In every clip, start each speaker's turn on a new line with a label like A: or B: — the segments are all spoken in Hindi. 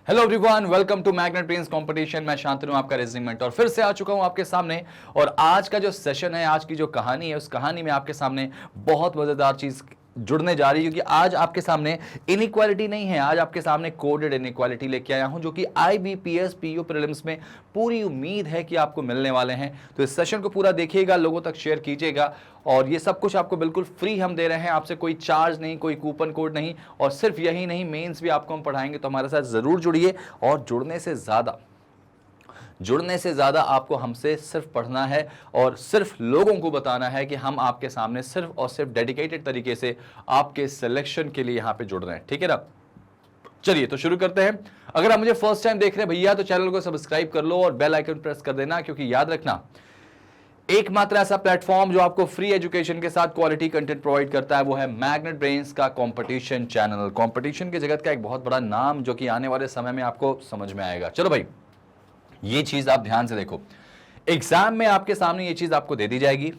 A: Hello everyone, welcome to Magnet Brains competition. मैं शांतनु, आपका रीजनिंग मेंटर, फिर से आ चुका हूं आपके सामने। और आज का जो सेशन है, आज की जो कहानी है, उस कहानी में आपके सामने बहुत मजेदार चीज जुड़ने जा रही है, क्योंकि आज आपके सामने इनइक्वालिटी नहीं है, आज आपके सामने कोडेड इनइक्वालिटी लेके आया हूं, जो कि आईबीपीएस पीयू प्रीलिम्स में पूरी उम्मीद है कि आपको मिलने वाले हैं। तो इस सेशन को पूरा देखिएगा, लोगों तक शेयर कीजिएगा, और ये सब कुछ आपको बिल्कुल फ्री हम दे रहे हैं, आपसे कोई चार्ज नहीं, कोई कूपन कोड नहीं। और सिर्फ यही नहीं, मेंस भी आपको हम पढ़ाएंगे, तो हमारे साथ जरूर जुड़िए। और जुड़ने से ज़्यादा आपको हमसे सिर्फ पढ़ना है और सिर्फ लोगों को बताना है कि हम आपके सामने सिर्फ और सिर्फ डेडिकेटेड तरीके से आपके सिलेक्शन के लिए यहाँ पे जुड़ रहे हैं, ठीक है ना। चलिए तो शुरू करते हैं। अगर आप मुझे फर्स्ट टाइम देख रहे हैं भैया, तो चैनल को सब्सक्राइब कर लो और बेल आइकन प्रेस कर देना, क्योंकि याद रखना, एकमात्र ऐसा प्लेटफॉर्म जो आपको फ्री एजुकेशन के साथ क्वालिटी कंटेंट प्रोवाइड करता है, वो है मैग्नेट ब्रेन्स का कंपटीशन चैनल। कंपटीशन के जगत का एक बहुत बड़ा नाम, जो कि आने वाले समय में आपको समझ में आएगा। चलो भाई, ये चीज आप ध्यान से देखो। एग्जाम में आपके सामने ये चीज आपको दे दी जाएगी,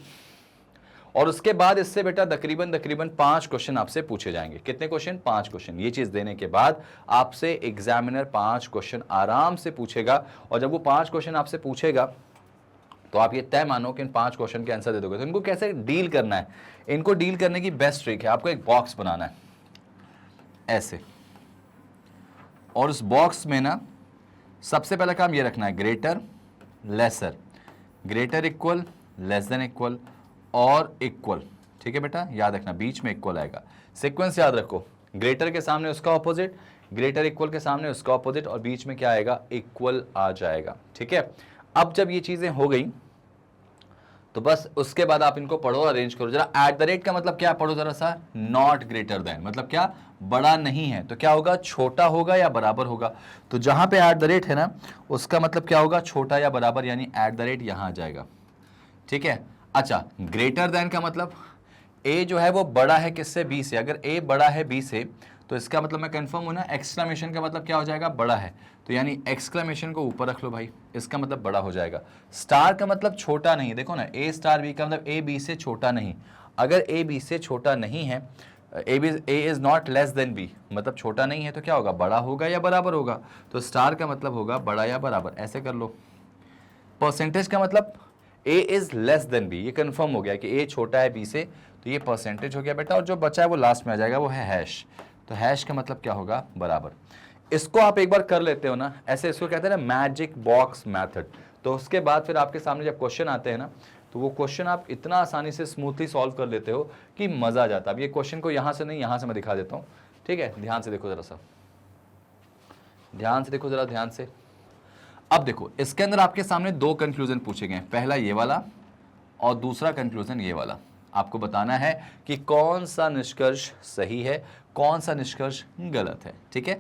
A: और उसके बाद इससे बेटा तकरीबन 5 क्वेश्चन आपसे पूछे जाएंगे। कितने क्वेश्चन? 5 क्वेश्चन। ये चीज देने के बाद आपसे एग्जामिनर 5 क्वेश्चन आराम से पूछेगा, और जब वो 5 क्वेश्चन आपसे पूछेगा, तो आप ये तय मानो कि इन 5 क्वेश्चन के आंसर दे दोगे। तो इनको कैसे डील करना है? इनको डील करने की बेस्ट ट्रिक है, आपको एक बॉक्स बनाना है ऐसे, और उस बॉक्स में ना सबसे पहला काम ये रखना है, greater lesser, greater equal, less than equal और इक्वल। ठीक है बेटा, याद रखना, बीच में इक्वल आएगा। सीक्वेंस याद रखो, ग्रेटर के सामने उसका ऑपोजिट, ग्रेटर इक्वल के सामने उसका ऑपोजिट, और बीच में क्या आएगा? इक्वल आ जाएगा। ठीक है, अब जब ये चीजें हो गई, तो बस उसके बाद आप इनको पढ़ो, अरेंज करो। जरा एट द रेट का मतलब क्या पढ़ो जरा सा, नॉट ग्रेटर देन, मतलब क्या? बड़ा नहीं है, तो क्या होगा? छोटा होगा या बराबर होगा। तो जहां पे एट द रेट है ना, उसका मतलब क्या होगा? छोटा या बराबर, यानी एट द रेट यहां आ जाएगा। ठीक है, अच्छा, ग्रेटर देन का मतलब ए जो है वो बड़ा है किससे? बी से। अगर ए बड़ा है बी से, तो इसका मतलब मैं कंफर्म हूं ना, एक्सक्लेमेशन का मतलब क्या हो जाएगा? बड़ा है, तो यानी एक्सक्लेमेशन को ऊपर रख लो भाई, इसका मतलब बड़ा हो जाएगा। स्टार का मतलब छोटा नहीं, देखो ना, ए स्टार बी का मतलब ए बी से छोटा नहीं। अगर ए बी से छोटा नहीं है, A is not less than B, मतलब छोटा नहीं है, तो क्या होगा? बड़ा होगा या बराबर होगा। तो स्टार का मतलब होगा बड़ा या बराबर, ऐसे कर लो। परसेंटेज का मतलब ए इज लेस देन बी, ये कंफर्म हो गया कि ए छोटा है बी से, तो ये परसेंटेज हो गया बेटा। और जो बचा है वो लास्ट में आ जाएगा, वो है हैश। तो हैश का मतलब क्या होगा? बराबर। इसको आप एक बार कर लेते हो ना ऐसे, इसको कहते हैं ना मैजिक बॉक्स मेथड। तो उसके बाद फिर आपके सामने जब क्वेश्चन आते हैं ना, तो वो क्वेश्चन आप इतना आसानी से स्मूथली सॉल्व कर लेते हो कि मजा आ जाता है। अब ये क्वेश्चन को यहां से नहीं, यहां से मैं दिखा देता हूं, ठीक है? ध्यान से देखो जरा सा, ध्यान से देखो जरा, ध्यान से। अब देखो, इसके अंदर आपके सामने 2 कंक्लूजन पूछे गए, पहला ये वाला और दूसरा कंक्लूजन ये वाला। आपको बताना है कि कौन सा निष्कर्ष सही है, कौन सा निष्कर्ष गलत है। ठीक है,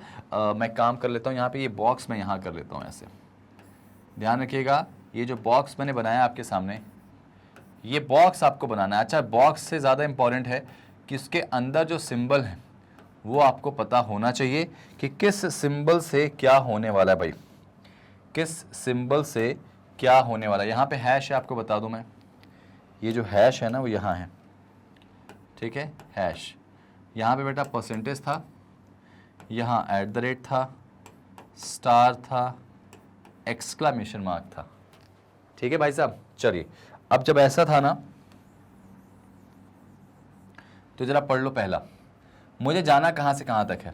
A: मैं काम कर लेता हूं, यहाँ पे ये बॉक्स मैं यहाँ कर लेता हूं ऐसे। ध्यान रखिएगा, ये जो बॉक्स मैंने बनाया आपके सामने, ये बॉक्स आपको बनाना है। अच्छा, बॉक्स से ज़्यादा इंपॉर्टेंट है कि उसके अंदर जो सिंबल है वो आपको पता होना चाहिए कि किस सिंबल से क्या होने वाला है भाई, किस सिंबल से क्या होने वाला है। यहाँ पे हैश है, आपको बता दूं मैं, ये जो हैश है ना वो यहाँ है। ठीक है, हैश यहाँ पे बेटा परसेंटेज था, यहाँ एट द रेट था, स्टार था, एक्सक्लेमेशन मार्क था। ठीक है भाई साहब, चलिए अब जब ऐसा था ना, तो जरा पढ़ लो। पहला, मुझे जाना कहाँ से कहाँ तक है?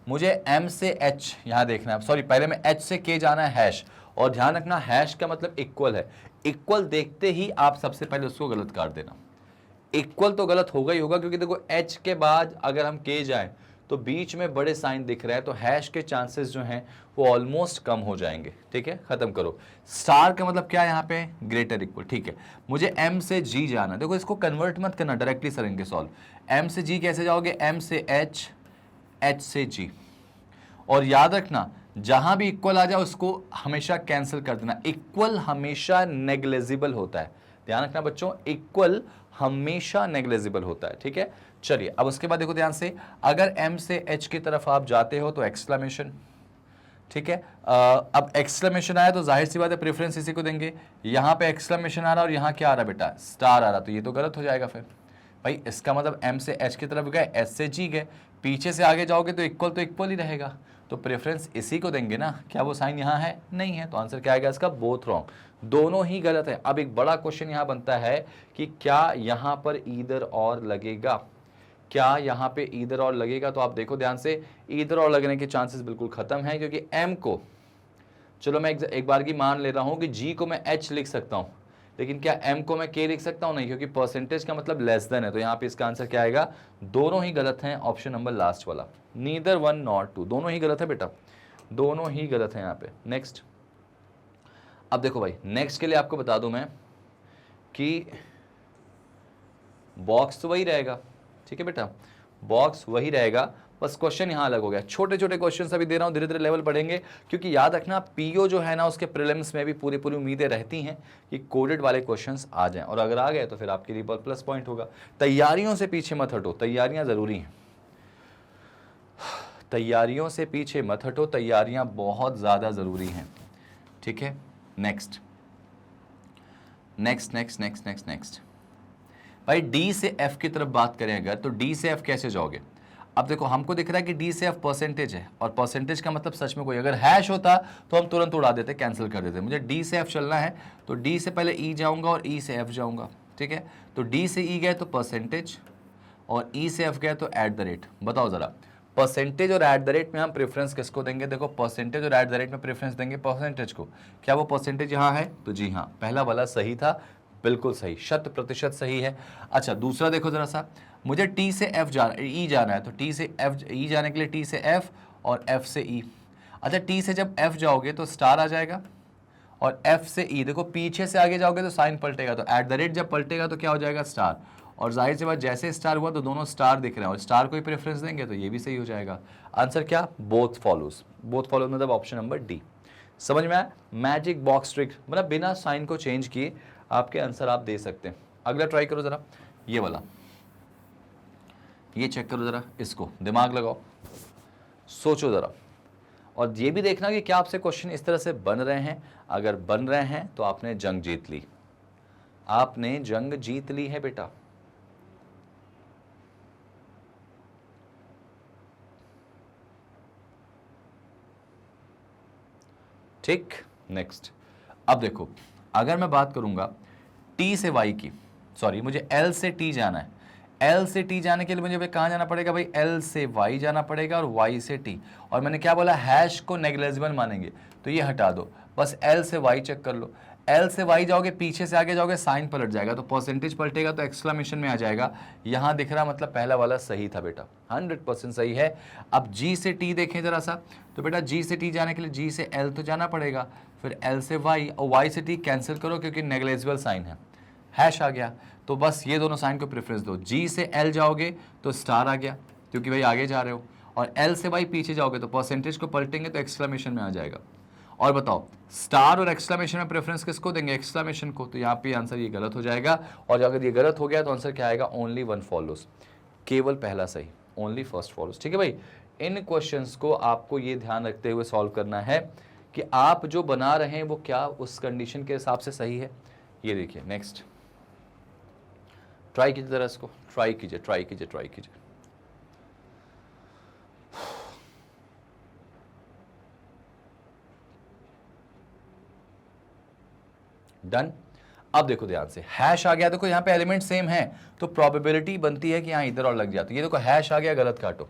A: मुझे M से H यहाँ देखना है, सॉरी पहले में H से K जाना है, हैश। और ध्यान रखना, हैश का मतलब इक्वल है। इक्वल देखते ही आप सबसे पहले उसको गलत काट देना। इक्वल तो गलत होगा ही होगा, क्योंकि देखो H के बाद अगर हम K जाएं तो बीच में बड़े साइन दिख रहा है, तो हैश के चांसेस जो हैं वो ऑलमोस्ट कम हो जाएंगे। ठीक है, खत्म करो। स्टार का मतलब क्या है यहाँ पे? Greater equal. ठीक है, मुझे M से G जाना, देखो इसको कन्वर्ट मत करना, डायरेक्टली करेंगे सॉल्व। M से G कैसे जाओगे? M से H, H से G। और याद रखना, जहां भी इक्वल आ जाए उसको हमेशा कैंसिल कर देना। इक्वल हमेशा नेग्लेजिबल होता है, ध्यान रखना बच्चों, इक्वल हमेशा नेग्लेजिबल होता है। ठीक है, चलिए अब उसके बाद देखो ध्यान से, अगर M से H की तरफ आप जाते हो तो एक्सक्लेमेशन। ठीक है, अब एक्सक्लेमेशन आया तो जाहिर सी बात है प्रेफरेंस इसी को देंगे। यहां पे एक्सक्लेमेशन आ रहा और यहां क्या आ रहा बेटा? स्टार आ रहा, तो ये तो गलत हो जाएगा फिर भाई। इसका मतलब M से H की तरफ गए, H से G गए, पीछे से आगे जाओगे तो इक्वल ही रहेगा। तो प्रेफरेंस इसी को देंगे ना, क्या वो साइन यहाँ है? नहीं है, तो आंसर क्या आएगा इसका? बोथ रॉन्ग, दोनों ही गलत है। अब एक बड़ा क्वेश्चन यहाँ बनता है कि क्या यहाँ पर ईदर और लगेगा, क्या यहाँ पे ईदर और लगेगा? तो आप देखो ध्यान से, ईदर और लगने के चांसेस बिल्कुल खत्म हैं, क्योंकि एम को, चलो मैं एक बार की मान ले रहा हूँ कि जी को मैं एच लिख सकता हूँ, लेकिन क्या एम को मैं के लिख सकता हूँ? नहीं, क्योंकि परसेंटेज का मतलब लेस देन है। तो यहाँ पे इसका आंसर क्या आएगा? दोनों ही गलत हैं, ऑप्शन नंबर लास्ट वाला, नीदर वन नॉर टू, दोनों ही गलत है बेटा, दोनों ही गलत है यहाँ पे। नेक्स्ट, अब देखो भाई, नेक्स्ट के लिए आपको बता दूं मैं कि बॉक्स तो वही रहेगा, ठीक है बेटा, बॉक्स वही रहेगा, बस क्वेश्चन यहाँ अलग हो गया। छोटे छोटे क्वेश्चन अभी दे रहा हूँ, धीरे धीरे लेवल बढ़ेंगे, क्योंकि याद रखना पीओ जो है ना, उसके प्रीलिम्स में भी पूरी पूरी उम्मीदें रहती हैं कि कोडेड वाले क्वेश्चंस आ जाएं, और अगर आ गए तो फिर आपके लिए प्लस पॉइंट होगा। तैयारियों से पीछे मत हटो, तैयारियां जरूरी हैं, तैयारियों से पीछे मत हटो, तैयारियां बहुत ज़्यादा ज़रूरी हैं, ठीक है। Next next next next next next भाई, डी से एफ की तरफ बात करें अगर, तो डी से एफ कैसे जाओगे? अब देखो, हमको दिख रहा है कि डी से एफ परसेंटेज है, और परसेंटेज का मतलब सच में कोई अगर हैश होता तो हम तुरंत उड़ा देते, कैंसिल कर देते। मुझे डी से एफ चलना है, तो डी से पहले ई जाऊंगा और ई से एफ जाऊंगा, ठीक है। तो डी से ई गए तो परसेंटेज, और ई से एफ गए तो एट द रेट। बताओ जरा, परसेंटेज और एट द रेट में हम प्रेफरेंस किसको देंगे? देखो, परसेंटेज और एट द रेट में प्रेफरेंस देंगे परसेंटेज को। क्या वो परसेंटेज यहाँ है? तो जी हाँ, पहला वाला सही था, बिल्कुल सही, 100% सही है। अच्छा, दूसरा देखो जरा सा, मुझे टी से एफ ई जाना है, तो टी से एफ ई जाने के लिए टी से एफ और एफ से ई। अच्छा, टी से जब एफ जाओगे तो स्टार आ जाएगा, और एफ से ई, देखो पीछे से आगे जाओगे तो साइन पलटेगा, तो एट द रेट जब पलटेगा तो क्या हो जाएगा? स्टार। और जाहिर सी बात, जैसे स्टार हुआ तो दोनों स्टार दिख रहे हैं, और स्टार को ही प्रेफरेंस देंगे तो ये भी सही हो जाएगा। आंसर क्या? बोथ फॉलोज, बोथ फॉलोज मतलब ऑप्शन नंबर डी। समझ में आया? मैजिक बॉक्स ट्रिक, मतलब बिना साइन को चेंज किए आपके आंसर आप दे सकते हैं। अगला ट्राई करो जरा, ये वाला, ये चेक करो जरा, इसको दिमाग लगाओ, सोचो जरा, और ये भी देखना कि क्या आपसे क्वेश्चन इस तरह से बन रहे हैं। अगर बन रहे हैं तो आपने जंग जीत ली, आपने जंग जीत ली है बेटा। ठीक, नेक्स्ट। अब देखो, अगर मैं बात करूंगा टी से वाई की, सॉरी मुझे एल से टी जाना है, एल से टी जाने के लिए मुझे कहाँ जाना पड़ेगा भाई? एल से वाई जाना पड़ेगा और वाई से टी। और मैंने क्या बोला? हैश को नेग्लिजिबल मानेंगे, तो ये हटा दो, बस एल से वाई चेक कर लो। एल से वाई जाओगे, पीछे से आगे जाओगे, साइन पलट जाएगा, तो परसेंटेज पलटेगा तो एक्सक्लेमेशन में आ जाएगा। यहाँ दिख रहा, मतलब पहला वाला सही था बेटा, 100% सही है। अब जी से टी देखें जरा सा, तो बेटा जी से टी जाने के लिए जी से एल तो जाना पड़ेगा, फिर एल से वाई, और वाई से टी कैंसिल करो क्योंकि नेग्लिजिबल साइन है, हैश आ गया, तो बस ये दोनों साइन को प्रेफरेंस दो। जी से एल जाओगे तो स्टार आ गया, क्योंकि भाई आगे जा रहे हो, और एल से वाई पीछे जाओगे तो परसेंटेज को पलटेंगे तो एक्सक्लेमेशन में आ जाएगा। और बताओ, स्टार और एक्सक्लेमेशन में प्रेफरेंस किसको देंगे? एक्सक्लेमेशन को। तो यहाँ पे आंसर ये गलत हो जाएगा, और अगर ये गलत हो गया तो आंसर क्या आएगा? ओनली वन फॉलोज, केवल पहला सही, ओनली फर्स्ट फॉलोज। ठीक है भाई, इन क्वेश्चंस को आपको ये ध्यान रखते हुए सॉल्व करना है कि आप जो बना रहे हैं वो क्या उस कंडीशन के हिसाब से सही है। ये देखिए, नेक्स्ट ट्राई कीजिए जरा इसको, ट्राई कीजिए, ट्राई कीजिए, ट्राई कीजिए। डन। अब देखो ध्यान से, हैश आ गया, देखो यहाँ पे एलिमेंट सेम है तो प्रोबेबिलिटी बनती है कि यहाँ इधर और लग जाती है। ये देखो हैश आ गया, गलत काटो,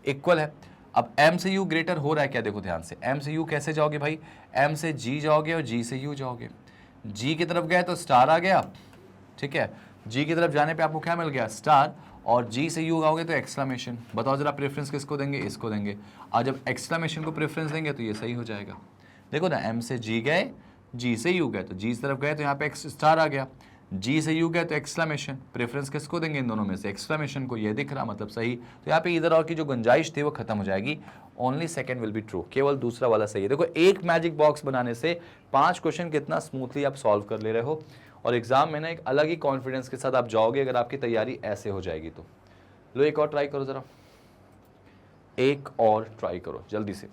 A: इक्वल है। अब एम से यू ग्रेटर हो रहा है क्या? देखो ध्यान से, एम से यू कैसे जाओगे भाई? एम से जी जाओगे और जी से यू जाओगे। जी की तरफ गए तो स्टार आ गया, ठीक है, जी की तरफ जाने पे आपको क्या मिल गया? स्टार। और जी से यू आओगे तो एक्सक्लेमेशन। बताओ जरा प्रेफरेंस किसको देंगे? इसको देंगे। और जब एक्सक्लेमेशन को प्रेफरेंस देंगे तो ये सही हो जाएगा। देखो ना, एम से जी गए, जी से यू गए, तो जी की तरफ गए तो यहाँ पे स्टार आ गया, जी से यू गए तो एक्सक्लेमेशन। प्रेफरेंस किसको देंगे? इन दोनों में से एक्सक्लेमेशन को। ये दिख रहा, मतलब सही। तो यहाँ पे इधर और की जो गुंजाइश थी वो खत्म हो जाएगी। Only second will be true, केवल दूसरा वाला सही है। देखो, एक मैजिक बॉक्स बनाने से 5 क्वेश्चन कितना स्मूथली आप सॉल्व कर ले रहे हो, और एग्जाम में ना एक अलग ही कॉन्फिडेंस के साथ आप जाओगे अगर आपकी तैयारी ऐसे हो जाएगी तो। लो, एक और ट्राई करो जरा, एक और ट्राई करो, जल्दी से,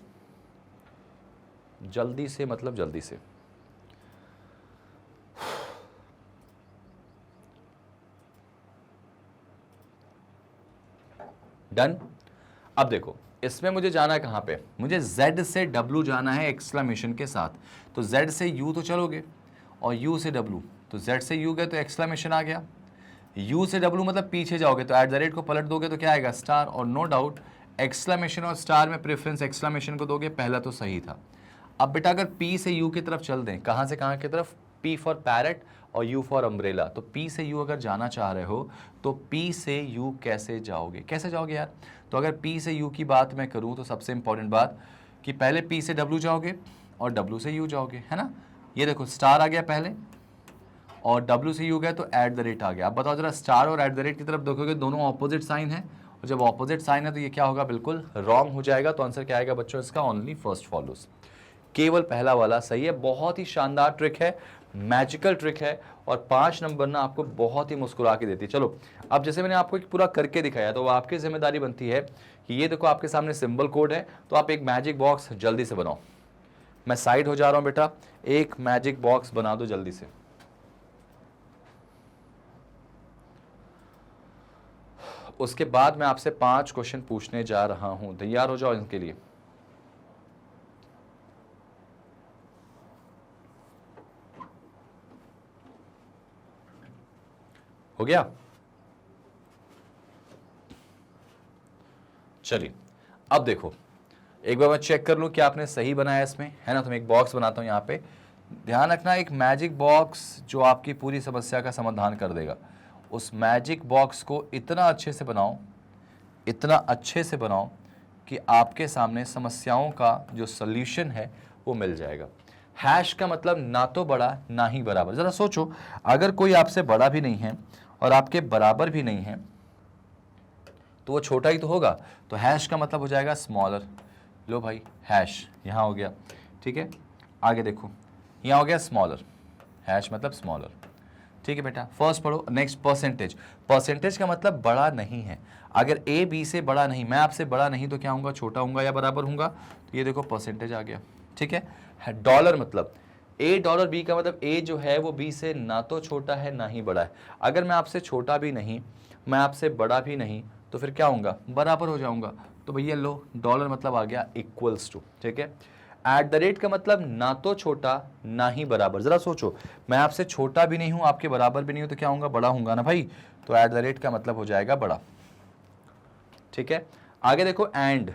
A: जल्दी से मतलब जल्दी से। डन। अब देखो इसमें मुझे जाना है कहाँ पे, मुझे Z से W जाना है एक्सक्लेमेशन के साथ, तो Z से U तो चलोगे और U से W, तो Z से U गए तो एक्सक्लेमेशन आ गया, U से W मतलब पीछे जाओगे तो एट द रेट को पलट दोगे तो क्या आएगा स्टार, और नो डाउट एक्सक्लेमेशन और स्टार में प्रेफरेंस एक्सक्लेमेशन को दोगे, पहला तो सही था। अब बेटा अगर P से U की तरफ चल दें, कहाँ से कहाँ की तरफ, P फॉर पैरट और U फॉर अम्ब्रेला, तो P से U अगर जाना चाह रहे हो तो P से U कैसे जाओगे, कैसे जाओगे यार, तो अगर P से U की बात मैं करूँ तो सबसे इंपॉर्टेंट बात कि पहले P से W जाओगे और W से U जाओगे, है ना। ये देखो स्टार आ गया पहले और W से U गए तो एट द रेट आ गया। अब बताओ जरा स्टार और एट द रेट की तरफ देखोगे दोनों ऑपोजिट साइन है, और जब ऑपोजिट साइन है तो ये क्या होगा, बिल्कुल रॉन्ग हो जाएगा। तो आंसर क्या आएगा बच्चों इसका, ओनली फर्स्ट फॉलोज, केवल पहला वाला सही है। बहुत ही शानदार ट्रिक है, मैजिकल ट्रिक है, और 5 नंबर ना आपको बहुत ही मुस्कुरा के देती है। चलो अब जैसे मैंने आपको एक पूरा करके दिखाया तो आपकी जिम्मेदारी बनती है कि ये देखो आपके सामने सिंबल कोड है, तो आप एक मैजिक बॉक्स जल्दी से बनाओ। मैं साइड हो जा रहा हूं बेटा, एक मैजिक बॉक्स बना दो जल्दी से। उसके बाद मैं आपसे 5 क्वेश्चन पूछने जा रहा हूं, तैयार हो जाओ इनके लिए। हो गया, चलिए अब देखो एक बार मैं चेक कर लूं कि आपने सही बनाया इसमें, है ना। तो मैं एक बॉक्स बनाता हूं यहां पे, ध्यान रखना एक मैजिक बॉक्स जो आपकी पूरी समस्या का समाधान कर देगा। उस मैजिक बॉक्स को इतना अच्छे से बनाओ, इतना अच्छे से बनाओ कि आपके सामने समस्याओं का जो सॉल्यूशन है वो मिल जाएगा। हैश का मतलब ना तो बड़ा ना ही बराबर। जरा सोचो अगर कोई आपसे बड़ा भी नहीं है और आपके बराबर भी नहीं है तो वो छोटा ही तो होगा, तो हैश का मतलब हो जाएगा स्मॉलर। लो भाई हैश यहाँ हो गया, ठीक है। आगे देखो यहाँ हो गया स्मॉलर, हैश मतलब स्मॉलर, ठीक है बेटा। फर्स्ट पढ़ो, नेक्स्ट परसेंटेज। परसेंटेज का मतलब बड़ा नहीं है। अगर ए बी से बड़ा नहीं, मैं आपसे बड़ा नहीं तो क्या होऊंगा, छोटा होऊंगा या बराबर होऊंगा, तो ये देखो परसेंटेज आ गया, ठीक है। डॉलर मतलब ए डॉलर बी का मतलब ए जो है वो बी से ना तो छोटा है ना ही बड़ा है। अगर मैं आपसे छोटा भी नहीं, मैं आपसे बड़ा भी नहीं, तो फिर क्या होऊंगा, बराबर हो जाऊंगा। तो भैया लो डॉलर मतलब आ गया इक्वल्स टू, ठीक है। एट द रेट का मतलब ना तो छोटा ना ही बराबर। जरा सोचो मैं आपसे छोटा भी नहीं हूं आपके बराबर भी नहीं हूं तो क्या होऊंगा, बड़ा होऊंगा ना भाई। तो एट द रेट का मतलब हो जाएगा बड़ा, ठीक है। आगे देखो एंड।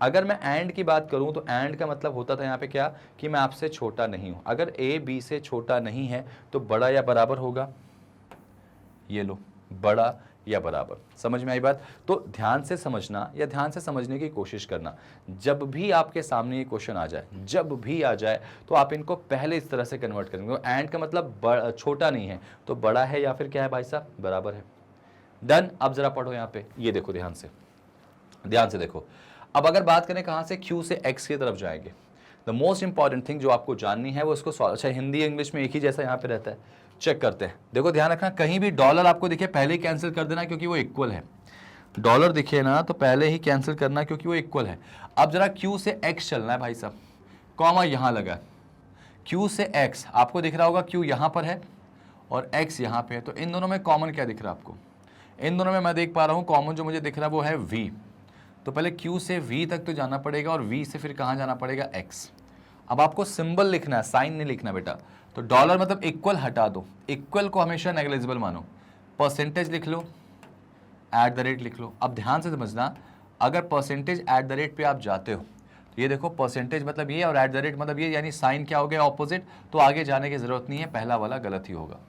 A: अगर मैं एंड की बात करूं तो एंड का मतलब होता था यहाँ पे क्या, कि मैं आपसे छोटा नहीं हूं। अगर ए बी से छोटा नहीं है तो बड़ा या बराबर होगा, ये लो बड़ा या बराबर। समझ में आई बात। तो ध्यान से समझना या ध्यान से समझने की कोशिश करना। जब भी आपके सामने ये क्वेश्चन आ जाए, जब भी आ जाए, तो आप इनको पहले इस तरह से कन्वर्ट करेंगे। एंड का मतलब छोटा नहीं है तो बड़ा है या फिर क्या है भाई साहब, बराबर है। डन। अब जरा पढ़ो यहाँ पे, ये देखो ध्यान से, ध्यान से देखो। अब अगर बात करें कहां से, क्यू से एक्स की तरफ जाएंगे। द मोस्ट इंपॉर्टेंट थिंग जो आपको जाननी है वो इसको सॉल्व, अच्छा हिंदी इंग्लिश में एक ही जैसा यहाँ पे रहता है, चेक करते हैं। देखो ध्यान रखना कहीं भी डॉलर आपको दिखे पहले ही कैंसिल कर देना क्योंकि वो इक्वल है। डॉलर दिखे ना तो पहले ही कैंसिल करना क्योंकि वो इक्वल है। अब जरा क्यू से एक्स चलना है भाई साहब, कॉमा यहां लगा, क्यू से एक्स आपको दिख रहा होगा, क्यू यहां पर है और एक्स यहां पे है, तो इन दोनों में कॉमन क्या दिख रहा है आपको, इन दोनों में मैं देख पा रहा हूं कॉमन जो मुझे दिख रहा है वो है v। तो पहले q से v तक तो जाना पड़ेगा और v से फिर कहां जाना पड़ेगा, x। अब आपको सिंबल लिखना है, साइन नहीं लिखना बेटा। तो डॉलर मतलब इक्वल हटा दो, इक्वल को हमेशा नेग्लिजिबल मानो, परसेंटेज लिख लो, एट द रेट लिख लो। अब ध्यान से समझना, अगर परसेंटेज एट द रेट पे आप जाते हो तो ये देखो परसेंटेज मतलब ये और एट द रेट मतलब ये, यानी साइन क्या हो गया, ऑपोजिट। तो आगे जाने की जरूरत नहीं है, पहला वाला गलत ही होगा।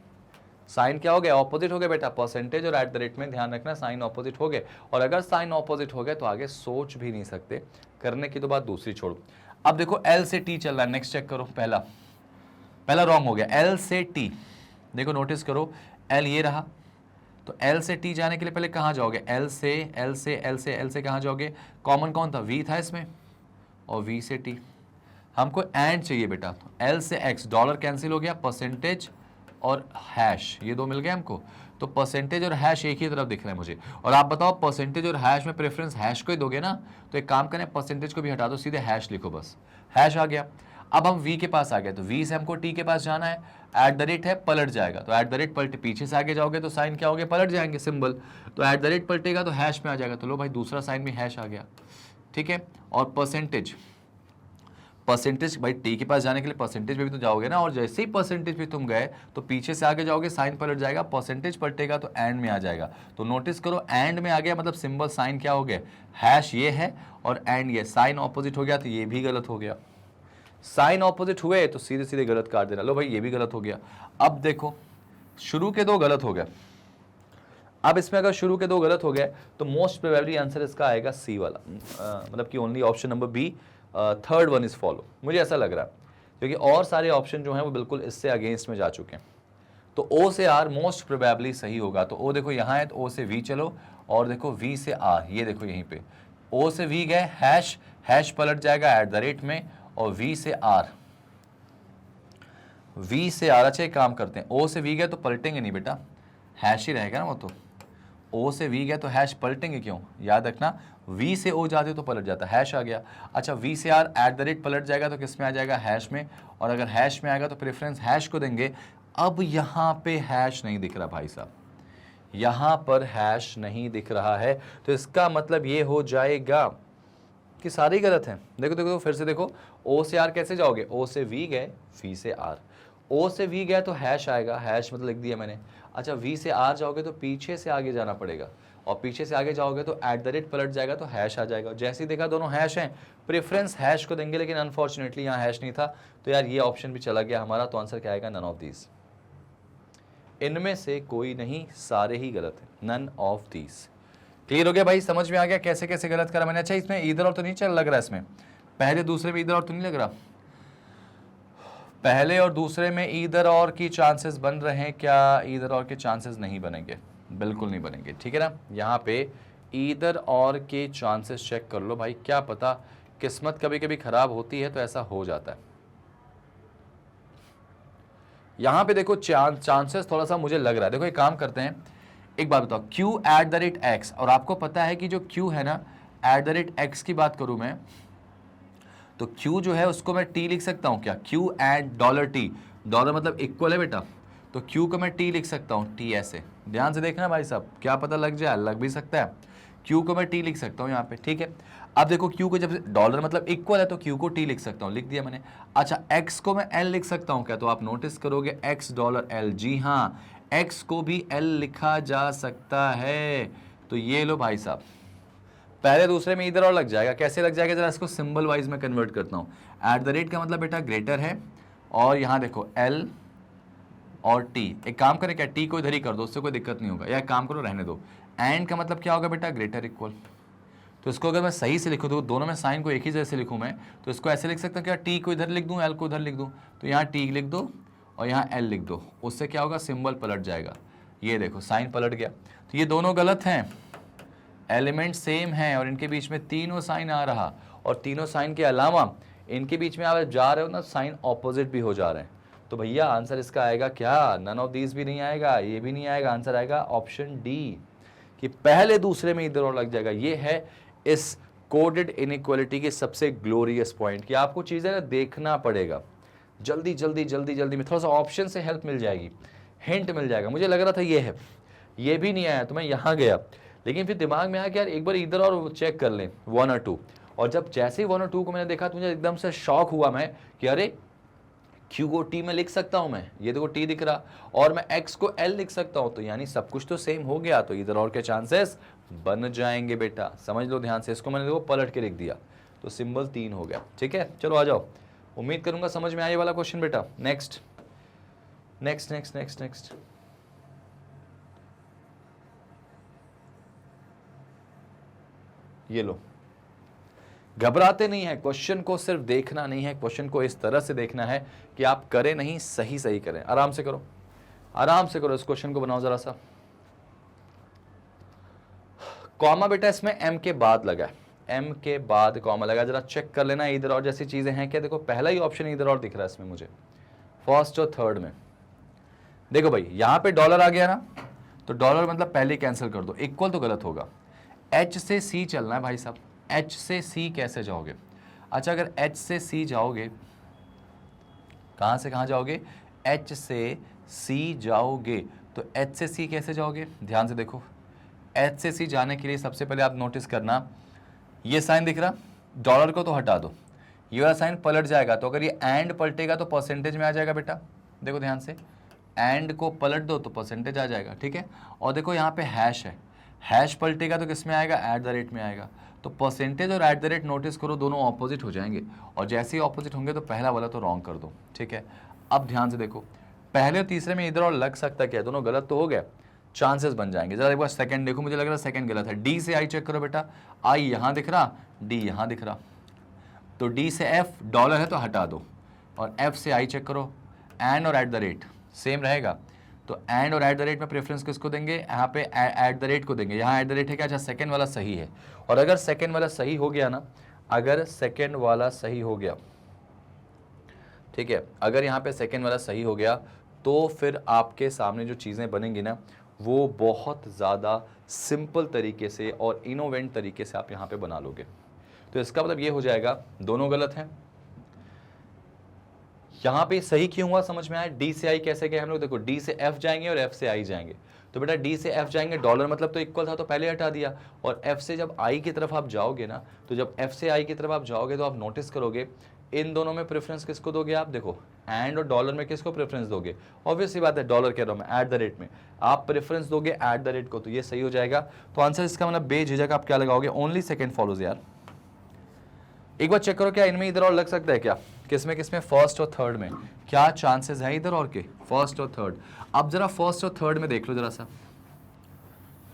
A: साइन क्या हो गया, ऑपोजिट हो गया बेटा। परसेंटेज और एट द रेट में ध्यान रखना साइन ऑपोजिट हो गए, और अगर साइन ऑपोजिट हो गए तो आगे सोच भी नहीं सकते, करने की तो बात दूसरी छोड़ो। अब देखो एल से टी चल रहा है, नेक्स्ट चेक करो। पहला रॉन्ग हो गया, एल से टी। देखो नोटिस करो, एल ये रहा, तो एल से टी जाने के लिए पहले कहां जाओगे, एल से एल से एल से एल से कहां जाओगे, कॉमन कौन था, वी था इसमें, और वी से टी। हमको एंड चाहिए बेटा, एल से एक्स, डॉलर कैंसिल हो गया, परसेंटेज और हैश ये दो मिल गए हमको। तो परसेंटेज और हैश एक ही तरफ दिख रहा है मुझे। और आप बताओ परसेंटेज और हैश में प्रेफरेंस हैश को ही दोगे ना, तो एक काम करें परसेंटेज को भी हटा दो, सीधे हैश लिखो, बस हैश आ गया। अब हम v के पास आ गए, तो v से हमको t के पास जाना है, एट द रेट है पलट जाएगा, तो एट द रेट पलट, पीछे से आगे जाओगे तो साइन क्या हो गया, पलट जाएंगे सिंबल, तो एट द रेट पलटेगा तो हैश में आ जाएगा, तो लो भाई दूसरा साइन भी हैश आ गया, ठीक है। और परसेंटेज, परसेंटेज भाई टी के पास जाने के लिए परसेंटेज पे भी तो जाओगे ना, और जैसे ही परसेंटेज पे तुम गए तो पीछे से आगे जाओगे, साइन पलट जाएगा, परसेंटेज पलटेगा तो एंड में आ जाएगा। तो नोटिस करो एंड में आ गया मतलब सिंबल साइन क्या हो गया, हैश ये है और एंड ये, साइन ऑपोजिट हो गया तो ये भी गलत हो गया, साइन ऑपोजिट हुए तो सीधे सीधे गलत काट देना, लो भाई ये भी गलत हो गया। अब देखो शुरू के दो गलत हो गए, अब इसमें अगर शुरू के दो गलत हो गए तो मोस्ट प्रोबेबली आंसर इसका आएगा सी वाला, मतलब कि only option number B, third one is follow, मुझे ऐसा लग रहा है, क्योंकि और सारे ऑप्शन जो हैं वो बिल्कुल इससे अगेंस्ट में जा चुके हैं। तो ओ से आर मोस्ट प्रोबेबली सही होगा, तो ओ देखो यहाँ है, तो ओ से वी चलो, और देखो वी से आर, ये देखो यहीं पे ओ से वी गए, हैश हैश पलट जाएगा एट द रेट में, और वी से आर, वी से आर, अच्छा एक काम करते हैं, ओ से वी गए तो पलटेंगे नहीं बेटा, हैश ही रहेगा ना वो, तो ओ से वी गया तो हैश पलटेंगे क्यों, याद रखना, वी से ओ जाते तो पलट जाता, हैश आ गया। अच्छा वी से आर एट द रेट पलट जाएगा तो किस में आ जाएगा, हैश में, और अगर हैश में आएगा तो प्रेफरेंस हैश को देंगे। अब यहाँ पे हैश नहीं दिख रहा भाई साहब, यहाँ पर हैश नहीं दिख रहा है, तो इसका मतलब ये हो जाएगा कि सारे ही गलत हैं। देखो देखो फिर से देखो, ओ से आर कैसे जाओगे, ओ से वी गए, वी से आर, ओ से वी गया तो हैश आएगा, हैश मतलब लिख दिया मैंने। अच्छा वी से आर जाओगे तो पीछे से आगे जाना पड़ेगा, और पीछे से आगे जाओगे तो एट द रेट पलट जाएगा तो हैश आ जाएगा। जैसे ही देखा दोनों हैश हैं, प्रेफरेंस हैश को देंगे, लेकिन अनफॉर्चुनेटली यहाँ हैश नहीं था, तो यार ये ऑप्शन भी चला गया हमारा। तो आंसर क्या आएगा, नन ऑफ दीज, इनमें से कोई नहीं, सारे ही गलत हैं, नन ऑफ दीज। क्लियर हो गया भाई, समझ में आ गया कैसे कैसे गलत करा मैंने। अच्छा इसमें इधर और तो नहीं चल लग रहा, इसमें पहले दूसरे में इधर और तो नहीं लग रहा, पहले और दूसरे में ईदर और की चांसेस बन रहे हैं क्या, ईदर और के चांसेस नहीं बनेंगे, बिल्कुल नहीं बनेंगे, ठीक है ना। यहाँ पे ईदर और के चांसेस चेक कर लो भाई, क्या पता किस्मत कभी कभी खराब होती है तो ऐसा हो जाता है। यहाँ पे देखो चांसेस थोड़ा सा मुझे लग रहा है, देखो एक काम करते हैं, एक बात बताओ, Q at the rate x, और आपको पता है कि जो क्यू है ना एट द रेट एक्स की बात करूं मैं, तो Q जो है उसको मैं T लिख सकता हूँ क्या, Q and dollar T, dollar मतलब इक्वल है बेटा, तो Q को मैं T लिख सकता हूँ, T ऐसे, ध्यान से देखना भाई साहब, क्या पता लग जाए, लग भी सकता है। Q को मैं T लिख सकता हूँ यहाँ पे, ठीक है। अब देखो Q को जब डॉलर मतलब इक्वल है तो Q को T लिख सकता हूँ, लिख दिया मैंने। अच्छा X को मैं L लिख सकता हूँ क्या, तो आप नोटिस करोगे X डॉलर L, जी हाँ X को भी L लिखा जा सकता है। तो ये लो भाई साहब, पहले दूसरे में इधर और लग जाएगा, कैसे लग जाएगा जरा इसको सिंबल वाइज में कन्वर्ट करता हूँ। एट द रेट का मतलब बेटा ग्रेटर है, और यहाँ देखो L और T, एक काम करें क्या, T को इधर ही कर दो, उससे कोई दिक्कत नहीं होगा, या एक काम करो रहने दो। एंड का मतलब क्या होगा बेटा, ग्रेटर इक्वल, तो इसको अगर मैं सही से लिखूँ तो दोनों में साइन को एक ही जैसे लिखूँ मैं, तो इसको ऐसे लिख सकता हूँ क्या, T को इधर लिख दूँ, L को इधर लिख दूँ, तो यहाँ T लिख दो और यहाँ L लिख दो, उससे क्या होगा, सिंबल पलट जाएगा, ये देखो साइन पलट गया। तो ये दोनों गलत हैं, एलिमेंट सेम है और इनके बीच में तीनों साइन आ रहा, और तीनों साइन के अलावा इनके बीच में आप जा रहे हो ना, साइन ऑपोजिट भी हो जा रहे हैं। तो भैया आंसर इसका आएगा क्या, नन ऑफ दीज भी नहीं आएगा, ये भी नहीं आएगा, आंसर आएगा ऑप्शन डी, कि पहले दूसरे में इधर और लग जाएगा। ये है इस कोडेड इनइक्वालिटी के सबसे ग्लोरियस पॉइंट, कि आपको चीज़ें ना देखना पड़ेगा, जल्दी जल्दी जल्दी जल्दी में, थोड़ा सा ऑप्शन से हेल्प मिल जाएगी, हिंट मिल जाएगा। मुझे लग रहा था ये है, ये भी नहीं आया तो मैं यहाँ गया, लेकिन फिर दिमाग में आया कि यार एक बार इधर और चेक कर लें 1 और 2, और जब जैसे ही 1 और 2 को मैंने देखा तो मुझे एकदम से शॉक हुआ मैं कि अरे Q को T में लिख सकता हूं मैं, ये देखो T दिख रहा, और मैं X को L लिख सकता हूं, तो यानी सब कुछ तो सेम हो गया, तो इधर और के चांसेस बन जाएंगे बेटा, समझ लो ध्यान से। इसको मैंने देखो पलट के लिख दिया, तो सिंबल 3 हो गया, ठीक है। चलो आ जाओ, उम्मीद करूंगा समझ में आए वाला क्वेश्चन बेटा। Next next next next next ये लो, घबराते नहीं है, क्वेश्चन को सिर्फ देखना नहीं है, क्वेश्चन को इस तरह से देखना है कि आप करें नहीं, सही सही करें, आराम से करो, आराम से करो, इस क्वेश्चन को बनाओ जरा सा। कॉमा बेटा इसमें m के बाद लगा है, m के बाद कॉमा लगा, जरा चेक कर लेना इधर और जैसी चीजें हैं क्या। देखो पहला ही ऑप्शन इधर और दिख रहा है इसमें मुझे, फर्स्ट और थर्ड में। देखो भाई यहां पे डॉलर आ गया ना, तो डॉलर मतलब पहले कैंसिल कर दो, इक्वल तो गलत होगा, H से C चलना है भाई साहब, H से C कैसे जाओगे। अच्छा अगर H से C जाओगे कहाँ से कहाँ जाओगे, H से C जाओगे। तो H से C कैसे जाओगे, ध्यान से देखो, H से C जाने के लिए सबसे पहले आप नोटिस करना, ये साइन दिख रहा, डॉलर को तो हटा दो, ये वाला साइन पलट जाएगा, तो अगर ये एंड पलटेगा तो परसेंटेज में आ जाएगा बेटा, देखो ध्यान से, एंड को पलट दो तो परसेंटेज आ जाएगा, ठीक है। और देखो यहाँ पे हैश है, हैश पलटेगा तो किस में आएगा, एट द रेट में आएगा। तो परसेंटेज और एट द रेट नोटिस करो, दोनों ऑपोजिट हो जाएंगे, और जैसे ही ऑपोजिट होंगे तो पहला वाला तो रॉन्ग कर दो, ठीक है। अब ध्यान से देखो, पहले और तीसरे में इधर और लग सकता क्या, दोनों गलत तो हो गया, चांसेस बन जाएंगे। जरा एक बार सेकंड देखो, मुझे लग रहा है सेकंड गलत है। डी से आई चेक करो बेटा, आई यहाँ दिख रहा, डी यहाँ दिख रहा, तो डी से एफ डॉलर है तो हटा दो, और एफ से आई चेक करो, एंड और एट द रेट सेम रहेगा, तो एंड और एट द रेट में प्रेफरेंस किसको देंगे, यहाँ पे एट द रेट को देंगे, यहाँ एट द रेट है क्या, अच्छा सेकंड वाला सही है। और अगर सेकंड वाला सही हो गया ना, अगर सेकंड वाला सही हो गया, ठीक है, अगर यहाँ पे सेकंड वाला सही हो गया तो फिर आपके सामने जो चीज़ें बनेंगी ना वो बहुत ज़्यादा सिंपल तरीके से और इनोवेंट तरीके से आप यहाँ पे बना लोगे। तो इसका मतलब ये हो जाएगा दोनों गलत हैं। यहाँ पे सही क्यों हुआ समझ में आया, डी से आई कैसे गए हम लोग, देखो डी से एफ जाएंगे और एफ से आई जाएंगे, तो बेटा डी से एफ जाएंगे, डॉलर मतलब तो इक्वल था तो पहले हटा दिया, और एफ से जब आई की तरफ आप जाओगे ना, तो जब एफ से आई की तरफ आप जाओगे तो आप नोटिस करोगे इन दोनों में प्रेफरेंस किसको दोगे आप, देखो एंड और डॉलर में किसको प्रेफरेंस दोगे, ऑब्वियसली बात है डॉलर कह रहा हूं मैं, एट द रेट में आप प्रेफरेंस दोगे एट द रेट को, तो ये सही हो जाएगा। तो आंसर इसका मतलब बेझिझक आप क्या लगाओगे, ओनली सेकंड फॉलोज यार। एक बार चेक करो क्या इनमें इधर और लग सकता है क्या, किसमें किसमें, फर्स्ट और थर्ड में क्या चांसेस है इधर और के, फर्स्ट और थर्ड। अब जरा फर्स्ट और थर्ड में देख लो जरा सा,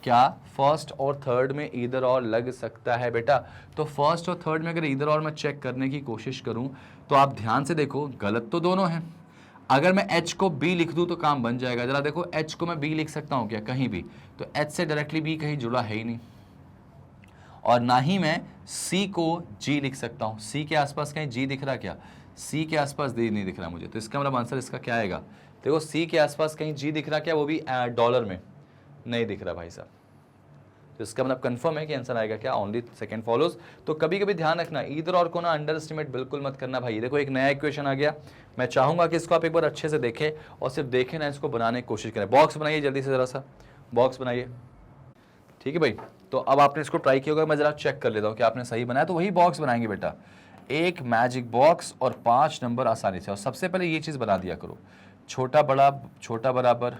A: क्या फर्स्ट और थर्ड में इधर और लग सकता है बेटा। तो फर्स्ट और थर्ड में अगर इधर और मैं चेक करने की कोशिश करूं तो आप ध्यान से देखो, गलत तो दोनों हैं। अगर मैं H को B लिख दूं तो काम बन जाएगा, जरा देखो H को मैं B लिख सकता हूं क्या कहीं भी, तो H से डायरेक्टली B कहीं जुड़ा है ही नहीं, और ना ही मैं C को G लिख सकता हूं, C के आसपास कहीं G दिख रहा क्या, C के आसपास D नहीं दिख रहा मुझे, तो इसका मतलब आंसर इसका क्या आएगा, देखो C के आसपास कहीं G दिख रहा क्या, वो भी डॉलर में नहीं दिख रहा भाई साहब, तो इसका मतलब कंफर्म है कि आंसर आएगा क्या, ओनली सेकंड फॉलोज। तो कभी कभी ध्यान रखना, इधर और को ना अंडर एस्टिमेट बिल्कुल मत करना भाई। देखो एक नया इक्वेशन आ गया, मैं चाहूंगा कि इसको आप एक बार अच्छे से देखें, और सिर्फ देखें ना, इसको बनाने की कोशिश करें। बॉक्स बनाइए जल्दी से, जरा सा बॉक्स बनाइए, ठीक है भाई। तो अब आपने इसको ट्राई किया होगा, मैं जरा चेक कर लेता हूँ कि आपने सही बनाया, तो वही बॉक्स बनाएंगे बेटा, एक मैजिक बॉक्स और 5 नंबर आसानी से। और सबसे पहले ये चीज़ बना दिया करो, छोटा बड़ा, छोटा बराबर,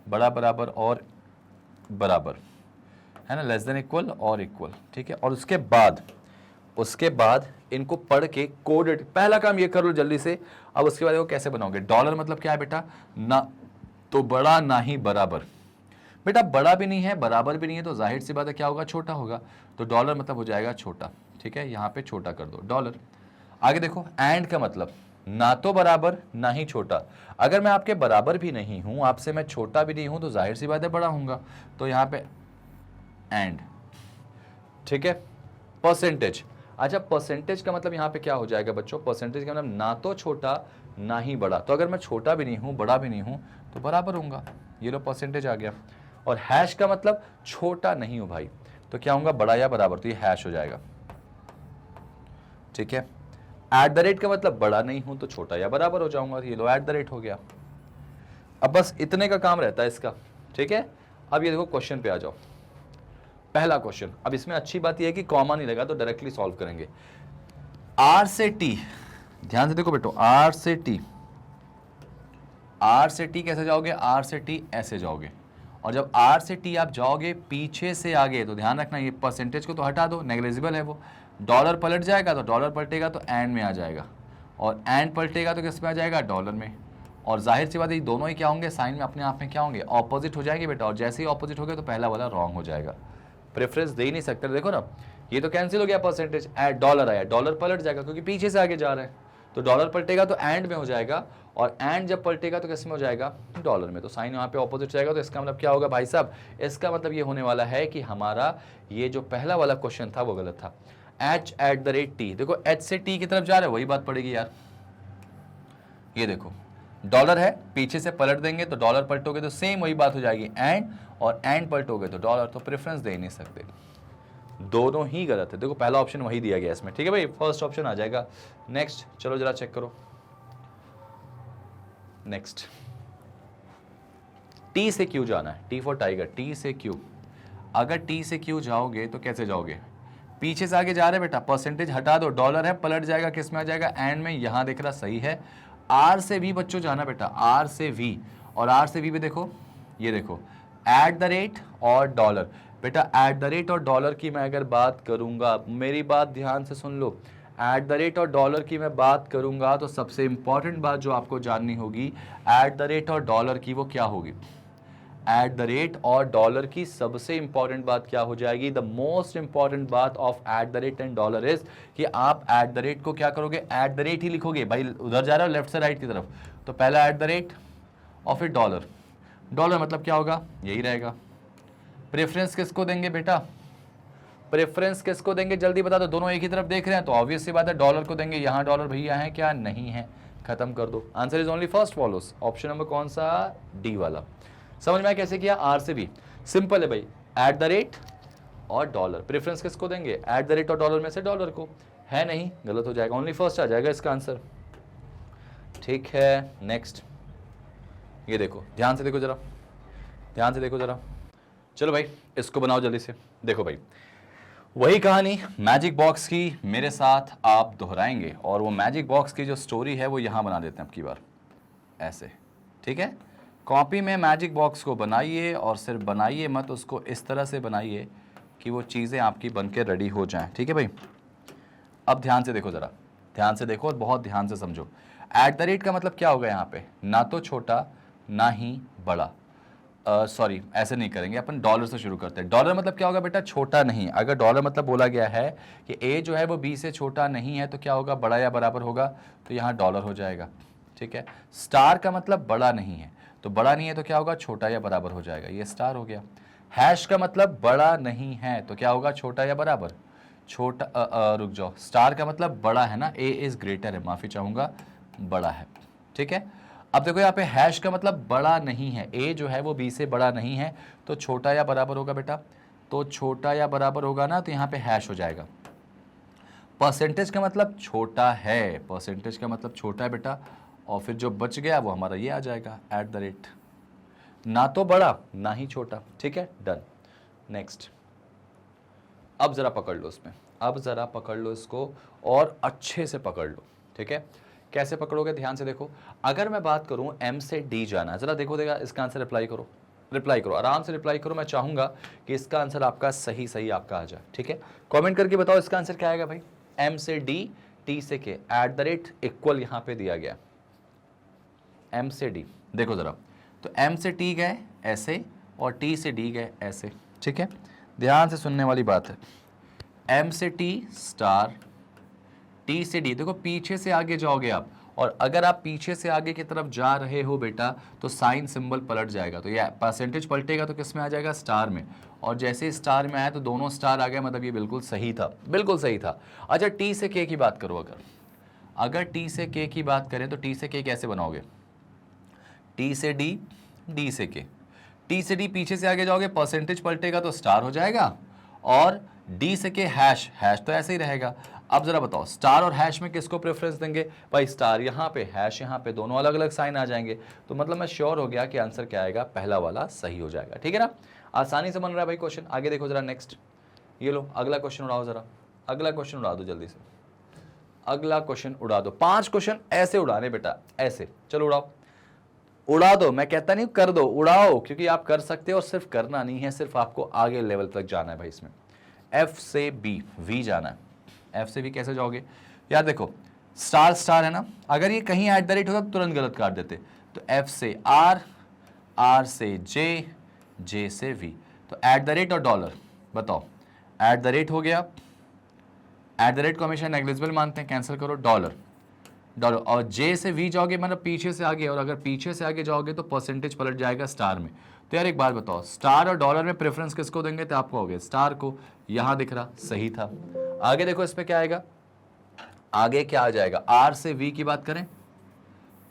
A: बड़ा बराबर और बराबर, है ना, लेस देन इक्वल और इक्वल, ठीक है। और उसके बाद इनको पढ़ के कोडेड, पहला काम ये कर लो जल्दी से। अब उसके बाद वो कैसे बनाओगे, डॉलर मतलब क्या है बेटा, ना तो बड़ा ना ही बराबर, बेटा बड़ा भी नहीं है बराबर भी नहीं है, तो जाहिर सी बात है क्या होगा, छोटा होगा, तो डॉलर मतलब हो जाएगा छोटा, ठीक है, यहाँ पे छोटा कर दो डॉलर। आगे देखो, एंड का मतलब ना तो बराबर ना ही छोटा, अगर मैं आपके बराबर भी नहीं हूं, आपसे मैं छोटा भी नहीं हूं, तो जाहिर सी बात है बड़ा होऊंगा, तो यहाँ पे एंड, ठीक है। परसेंटेज, अच्छा परसेंटेज का मतलब यहाँ पे क्या हो जाएगा बच्चों, परसेंटेज का मतलब ना तो छोटा ना ही बड़ा, तो अगर मैं छोटा भी नहीं हूँ बड़ा भी नहीं हूँ तो बराबर होऊंगा, ये लो परसेंटेज आ गया। और हैश का मतलब छोटा नहीं हूँ भाई, तो क्या होगा, बड़ा या बराबर, तो ये हैश हो जाएगा, ठीक है। एट द रेट का मतलब बड़ा नहीं हूं तो छोटा या बराबर हो जाऊंगा, ये लो एट द रेट हो गया। अब बस इतने का काम रहता है इसका, ठीक है। अब ये देखो क्वेश्चन पे आ जाओ, पहला क्वेश्चन। अब इसमें अच्छी बात यह है कि कॉमा नहीं लगा तो डायरेक्टली सॉल्व करेंगे। आर से टी, ध्यान से देखो बेटो, आर से टी, आर से टी कैसे जाओगे, आर से टी ऐसे जाओगे, और जब आर से टी आप जाओगे पीछे से आगे, तो ध्यान रखना ये परसेंटेज को तो हटा दो, नेग्लिजिबल है वो, डॉलर पलट जाएगा तो डॉलर पलटेगा तो एंड में आ जाएगा, और एंड पलटेगा तो किस में आ जाएगा, डॉलर में। और जाहिर सी बात है दोनों ही क्या होंगे, साइन में अपने आप में क्या होंगे, ऑपोजिट हो जाएंगे बेटा, और जैसे ही ऑपोजिट हो गए तो पहला वाला रॉन्ग हो जाएगा, प्रेफरेंस दे ही नहीं सकते। देखो ना ये तो कैंसिल हो गया, परसेंटेज डॉलर आया, डॉलर पलट जाएगा क्योंकि पीछे से आगे जा रहे हैं, तो डॉलर पलटेगा तो एंड में हो जाएगा, और एंड जब पलटेगा तो किस में हो जाएगा, डॉलर में, तो साइन यहाँ पे ऑपोजिट जाएगा। तो इसका मतलब क्या होगा भाई साहब, इसका मतलब ये होने वाला है कि हमारा ये जो पहला वाला क्वेश्चन था वो गलत था। H at the rate T, देखो एच से टी की तरफ जा रहा है, वही बात पड़ेगी यार। ये देखो डॉलर है, पीछे से पलट देंगे तो डॉलर पलटोगे तो सेम वही बात हो जाएगी, एंड, और एंड पलटोगे तो डॉलर, तो प्रेफरेंस दे नहीं सकते, दोनों ही गलत है। देखो पहला ऑप्शन वही दिया गया इसमें, ठीक है भाई, फर्स्ट ऑप्शन आ जाएगा। नेक्स्ट चलो जरा चेक करो, नेक्स्ट, टी से क्यू जाना है, टी फॉर टाइगर, टी से क्यू। अगर टी से क्यू जाओगे तो कैसे जाओगे, पीछे से आगे जा रहे बेटा, परसेंटेज हटा दो, डॉलर है, पलट जाएगा, किस में आ जाएगा, एंड में, यहां दिख रहा सही है। आर से वी बच्चों जाना बेटा, आर से वी, और आर से वी पे देखो, ये देखो एट द रेट और डॉलर। बेटा एट द रेट और डॉलर की मैं अगर बात करूंगा, मेरी बात ध्यान से सुन लो, एट द रेट और डॉलर की मैं बात करूंगा तो सबसे इंपॉर्टेंट बात जो आपको जाननी होगी, एट द रेट और डॉलर की वो क्या होगी, एट द रेट और डॉलर की सबसे इंपॉर्टेंट बात क्या हो जाएगी, द मोस्ट इंपॉर्टेंट बात of at the rate and dollar is कि आप एट द रेट को क्या करोगे, एट द रेट ही लिखोगे भाई, उधर जा रहे हो लेफ्ट से राइट की तरफ, तो पहला एट द रेट और फिर डॉलर। डॉलर मतलब क्या होगा, यही रहेगा। प्रेफरेंस किसको देंगे बेटा, प्रेफरेंस किसको देंगे, जल्दी बता दो, दोनों एक ही तरफ देख रहे हैं तो ऑब्वियस सी बात है डॉलर को देंगे। यहां डॉलर भैया है क्या, नहीं है, खत्म कर दो। Answer is only first follows, option number कौन सा, डी वाला। समझ में आया कैसे किया, आर से भी सिंपल है भाई, एट द रेट और डॉलर। प्रेफरेंस किसको देंगे, एट द रेट और डॉलर में से डॉलर को, है नहीं, गलत हो जाएगा, ओनली फर्स्ट आ जाएगा इसका आंसर। ठीक है, नेक्स्ट, ये देखो, ध्यान से देखो जरा, ध्यान से देखो जरा, चलो भाई इसको बनाओ जल्दी से। देखो भाई वही कहानी मैजिक बॉक्स की मेरे साथ आप दोहराएंगे, और वो मैजिक बॉक्स की जो स्टोरी है वो यहाँ बना देते हैं अब की बार, ऐसे, ठीक है। कॉपी में मैजिक बॉक्स को बनाइए, और सिर्फ बनाइए मत, उसको इस तरह से बनाइए कि वो चीज़ें आपकी बन के रेडी हो जाएं, ठीक है भाई। अब ध्यान से देखो जरा, ध्यान से देखो और बहुत ध्यान से समझो। एट द रेट का मतलब क्या होगा यहाँ पे, ना तो छोटा ना ही बड़ा, सॉरी ऐसे नहीं करेंगे अपन, डॉलर से शुरू करते हैं। डॉलर मतलब क्या होगा बेटा, छोटा नहीं। अगर डॉलर मतलब बोला गया है कि ए जो है वो बी से छोटा नहीं है तो क्या होगा, बड़ा या बराबर होगा, तो यहाँ डॉलर हो जाएगा, ठीक है। स्टार का मतलब बड़ा नहीं है, तो बड़ा नहीं है तो क्या होगा, छोटा या बराबर हो जाएगा, ये स्टार हो गया। हैश का मतलब बड़ा नहीं है तो क्या होगा, छोटा या बराबर, छोटा, रुक जाओ, स्टार का मतलब बड़ा है ना, ए इज ग्रेटर है, माफी चाहूंगा, बड़ा है, ठीक है। अब देखो यहाँ पे हैश का मतलब बड़ा नहीं है, ए जो है वो बी से बड़ा नहीं है तो छोटा या बराबर होगा बेटा, तो छोटा या बराबर होगा ना, तो यहाँ पे हैश हो जाएगा। परसेंटेज का मतलब छोटा है, परसेंटेज का मतलब छोटा है बेटा, और फिर जो बच गया वो हमारा ये आ जाएगा, एट द रेट, ना तो बड़ा ना ही छोटा, ठीक है, डन। नेक्स्ट, अब जरा पकड़ लो इसमें, अब जरा पकड़ लो इसको और अच्छे से पकड़ लो, ठीक है। कैसे पकड़ोगे, ध्यान से देखो। अगर मैं बात करूं एम से डी जाना है, जरा देखो, देखा इसका आंसर रिप्लाई करो, रिप्लाई करो, आराम से रिप्लाई करो। मैं चाहूंगा कि इसका आंसर आपका सही सही आपका आ जाए, ठीक है। कमेंट करके बताओ इसका आंसर क्या आएगा भाई, एम से डी, टी से के, एट द रेट इक्वल यहां पे दिया गया, एम से डी, देखो जरा, तो एम से टी गए ऐसे और टी से डी गए ऐसे, ठीक है। ध्यान से सुनने वाली बात है, एम से टी स्टार, टी से डी, देखो पीछे से आगे जाओगे आप, और अगर आप पीछे से आगे की तरफ जा रहे हो बेटा तो साइन सिंबल पलट जाएगा, तो ये परसेंटेज पलटेगा तो किस में आ जाएगा, स्टार में, और जैसे स्टार में आया तो दोनों स्टार आ गए, मतलब ये बिल्कुल सही था, बिल्कुल सही था। अच्छा टी से के की बात करो, अगर टी से के की बात करें तो टी से के कैसे बनाओगे, टी से डी, डी से के, टी से डी पीछे से आगे जाओगे परसेंटेज पलटेगा तो स्टार हो जाएगा, और डी से के हैश, हैश तो ऐसे ही रहेगा। अब जरा बताओ स्टार और हैश में किसको प्रेफरेंस देंगे भाई, स्टार यहाँ पे, हैश यहाँ पे, दोनों अलग अलग साइन आ जाएंगे, तो मतलब मैं श्योर हो गया कि आंसर क्या आएगा, पहला वाला सही हो जाएगा, ठीक है ना। आसानी से बन रहा है भाई क्वेश्चन। आगे देखो जरा, नेक्स्ट, ये लो अगला क्वेश्चन उड़ाओ जरा, अगला क्वेश्चन उड़ा दो जल्दी से, अगला क्वेश्चन उड़ा दो। 5 क्वेश्चन ऐसे उड़ाने बेटा, ऐसे, चलो उड़ाओ, उड़ा दो, मैं कहता नहीं कर दो, उड़ाओ, क्योंकि आप कर सकते हो, और सिर्फ करना नहीं है, सिर्फ आपको आगे लेवल तक जाना है भाई। इसमें एफ से बी, वी जाना है, एफ से बी कैसे जाओगे यार, देखो स्टार स्टार है ना, अगर ये कहीं एट द रेट होता तो तुरंत गलत काट देते, तो एफ से आर, आर से जे, जे से वी, तो एट द रेट और डॉलर, बताओ एट द रेट हो गया, एट द रेट को हमेशा नेग्लिजिबल मानते हैं, कैंसिल करो, डॉलर, डॉलर, और जे से वी जाओगे मतलब पीछे से आगे, और अगर पीछे से आगे जाओगे तो परसेंटेज पलट जाएगा स्टार में। तो यार एक बात बताओ, स्टार और डॉलर में प्रेफरेंस किसको देंगे, तो आपको हो गया स्टार को, यहां दिख रहा सही था। आगे देखो इस पे क्या आएगा, आगे क्या आ जाएगा, आर से वी की बात करें,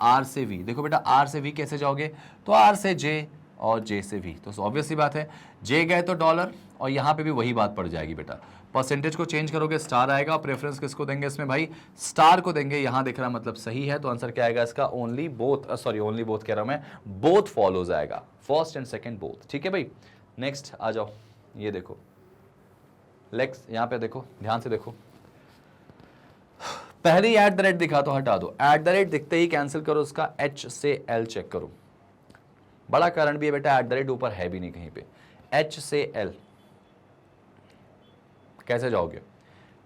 A: आर से वी, देखो बेटा आर से वी कैसे जाओगे, तो आर से जे और जे से वी, तो ऑब्वियस सी बात है, जे गए तो डॉलर, और यहां पे भी वही बात पड़ जाएगी बेटा, परसेंटेज को चेंज करोगे स्टार आएगा, और प्रेफरेंस किसको देंगे इसमें भाई, स्टार को देंगे। यहां दिख रहा मतलब सही है, तो आंसर क्या आएगा इसका, only both, sorry only both कह रहा हूं मैं, बोथ फॉलोज आएगा, फर्स्ट एंड सेकंड बोथ। ठीक है भाई, नेक्स्ट आ जाओ, ये देखो लेक्स, यहां पे देखो, ध्यान से देखो, पहले एट द रेट दिखा तो हटा दो, एट द रेट दिखते ही कैंसिल करो, उसका एच से एल चेक करो। बड़ा कारण भी है बेटा, एट द रेट ऊपर है भी नहीं कहीं पे, एच से एल कैसे जाओगे,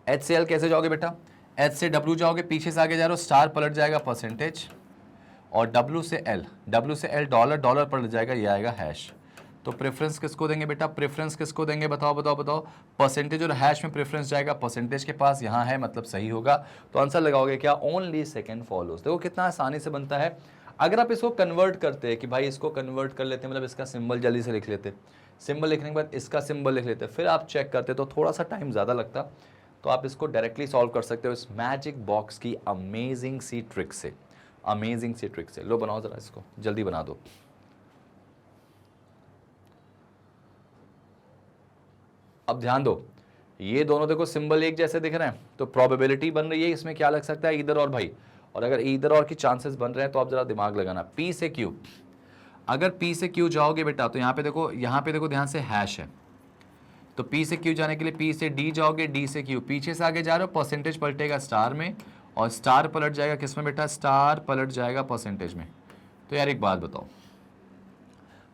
A: एच से एल कैसे जाओगे बेटा, एच से डब्ल्यू जाओगे, पीछे से आगे जा रहे हो, स्टार पलट जाएगा परसेंटेज, और डब्ल्यू से एल डॉलर, डॉलर पलट जाएगा, ये आएगा हैश। तो प्रेफरेंस किसको देंगे बेटा, प्रेफरेंस किसको देंगे, बताओ बताओ बताओ, परसेंटेज और हैश में प्रेफरेंस जाएगा परसेंटेज के पास, यहां है मतलब सही होगा। तो आंसर लगाओगे क्या, ओनली सेकंड फॉलोज। देखो कितना आसानी से बनता है। अगर आप इसको कन्वर्ट करते हैं कि भाई इसको कन्वर्ट कर लेते हैं, मतलब इसका सिंबल जल्दी से लिख लेते, सिंबल लिखने के बाद इसका सिंबल लिख लेते, फिर आप चेक करते तो थोड़ा सा टाइम ज़्यादा लगता। तो आप इसको डायरेक्टली सॉल्व कर सकते हो इस मैजिक बॉक्स की अमेजिंग सी ट्रिक से, अमेजिंग सी ट्रिक से। लो बनाओ जरा, इसको जल्दी बना दो। अब ध्यान दो, ये दोनों देखो सिंबल एक जैसे दिख रहे हैं, तो प्रोबेबिलिटी बन रही है, इसमें क्या लग सकता है, इधर और भाई। और अगर इधर और की चांसेस बन रहे हैं तो आप जरा दिमाग लगाना, पी से क्यू, अगर पी से क्यू जाओगे बेटा तो यहाँ पे देखो ध्यान से हैश है, तो पी से क्यू जाने के लिए पी से डी जाओगे, डी से क्यू, पीछे से आगे जा रहे हो, परसेंटेज पलटेगा स्टार में, और स्टार पलट जाएगा किस में बेटा, स्टार पलट जाएगा परसेंटेज में। तो यार एक बात बताओ,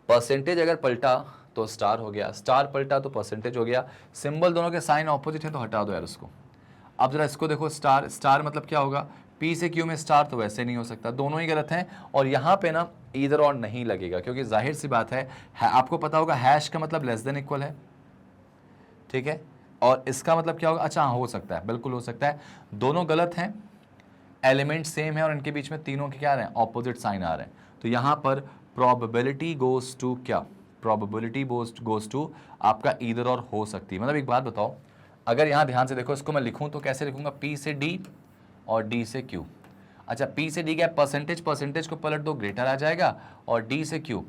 A: परसेंटेज अगर पलटा तो स्टार हो गया, स्टार पलटा तो परसेंटेज हो गया, सिंबल दोनों के साइन ऑपोजिट है तो हटा दो यार उसको। अब जरा इसको देखो, स्टार स्टार मतलब क्या होगा, पी से क्यू में स्टार तो वैसे नहीं हो सकता, दोनों ही गलत हैं। और यहाँ पे ना इधर और नहीं लगेगा, क्योंकि जाहिर सी बात है आपको पता होगा हैश का मतलब लेस देन इक्वल है, ठीक है, और इसका मतलब क्या होगा, अच्छा हो सकता है, बिल्कुल हो सकता है, दोनों गलत हैं, एलिमेंट सेम है और इनके बीच में तीनों के क्या आ रहे हैं, ऑपोजिट साइन आ रहे हैं। तो यहाँ पर प्रोबेबिलिटी गोज टू क्या, प्रोबेबिलिटी गोज टू आपका इधर और हो सकती है। मतलब एक बात बताओ, अगर यहाँ ध्यान से देखो, इसको मैं लिखूँ तो कैसे लिखूंगा, पी से डी और डी से क्यू। अच्छा पी से डी क्या, परसेंटेज, परसेंटेज को पलट दो ग्रेटर आ जाएगा, और डी से क्यू,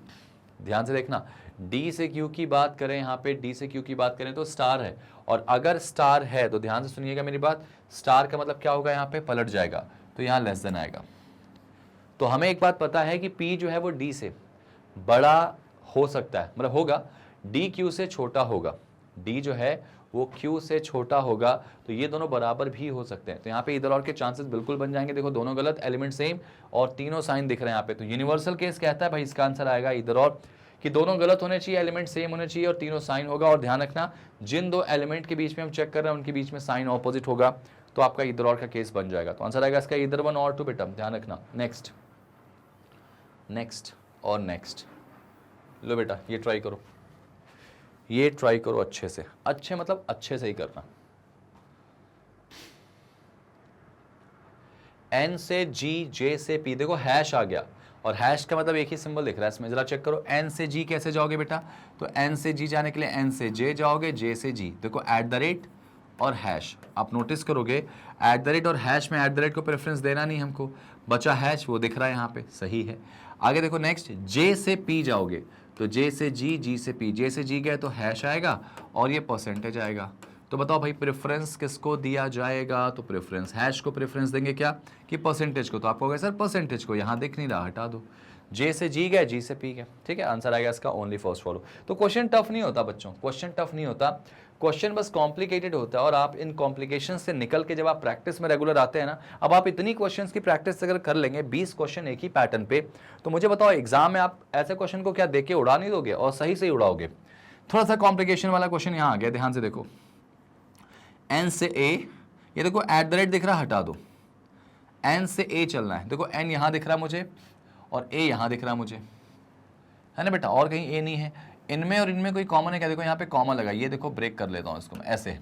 A: ध्यान से देखना, डी से क्यू की बात करें, यहाँ पे डी से क्यू की बात करें तो स्टार है, और अगर स्टार है तो ध्यान से सुनिएगा मेरी बात, स्टार का मतलब क्या होगा, यहाँ पे पलट जाएगा, तो यहाँ लेस देन आएगा। तो हमें एक बात पता है कि पी जो है वो डी से बड़ा हो सकता है, मतलब होगा, डी क्यू से छोटा होगा, डी जो है वो क्यू से छोटा होगा, तो ये दोनों बराबर भी हो सकते हैं। तो यहाँ पे इधर और के चांसेस बिल्कुल बन जाएंगे। देखो दोनों गलत, एलिमेंट सेम, और तीनों साइन दिख रहे हैं यहाँ पे, तो यूनिवर्सल केस कहता है भाई इसका आंसर आएगा इधर और, कि दोनों गलत होने चाहिए, एलिमेंट सेम होने चाहिए और तीनों साइन होगा। और ध्यान रखना, जिन दो एलिमेंट के बीच में हम चेक कर रहे हैं उनके बीच में साइन ऑपोजिट होगा, तो आपका इधर और का केस बन जाएगा। तो आंसर आएगा इसका इधर 1 और 2 बेटा, ध्यान रखना। नेक्स्ट, नेक्स्ट और नेक्स्ट। लो बेटा ये ट्राई करो, ये ट्राई करो अच्छे से, अच्छे मतलब अच्छे से ही करना। एन से जी, जे से पी, देखो हैश आ गया, और हैश का मतलब एक ही सिंबल दिख रहा है इसमें, जरा चेक करो। एन से जी कैसे जाओगे बेटा, तो एन से जी जाने के लिए एन से जे जाओगे, जे से जी, देखो एट द रेट और हैश, आप नोटिस करोगे एट द रेट और हैश में, एट द रेट को प्रेफरेंस देना नहीं हमको, बचा हैश, वो दिख रहा है यहाँ पे, सही है। आगे देखो नेक्स्ट, जे से पी जाओगे, तो जे से जी, जी से पी, जे से जी गए तो हैश आएगा और ये परसेंटेज आएगा। तो बताओ भाई प्रेफरेंस किसको दिया जाएगा, तो प्रेफरेंस हैश को प्रेफरेंस देंगे क्या, कि परसेंटेज को। तो आप कहोगे सर परसेंटेज को, यहाँ दिख नहीं रहा, हटा दो, जे से जी गए, जी से पी गए, ठीक है। आंसर आएगा इसका ओनली फर्स्ट फॉलो। तो क्वेश्चन टफ नहीं होता बच्चों, क्वेश्चन टफ नहीं होता, क्वेश्चन बस कॉम्प्लिकेटेड होता है। और आप इन कॉम्प्लिकेशन से निकल के जब आप प्रैक्टिस में रेगुलर आते हैं ना, अब आप इतनी क्वेश्चंस की प्रैक्टिस अगर कर लेंगे, 20 क्वेश्चन एक ही पैटर्न पे, तो मुझे बताओ एग्जाम में आप ऐसे क्वेश्चन को क्या देख के उड़ा नहीं दोगे, और सही से उड़ाओगे। थोड़ा सा कॉम्प्लिकेशन वाला क्वेश्चन यहाँ आ गया, ध्यान से देखो, एन से ए, ये देखो एट द रेट दिख रहा, हटा दो, एन से ए चलना है, देखो एन यहाँ दिख रहा मुझे और ए यहाँ दिख रहा मुझे, है ना बेटा, और कहीं ए नहीं है। इनमें और इनमें कोई कॉमन है क्या, देखो यहाँ पे कॉमन लगा, ये देखो ब्रेक कर लेता हूँ इसको मैं ऐसे,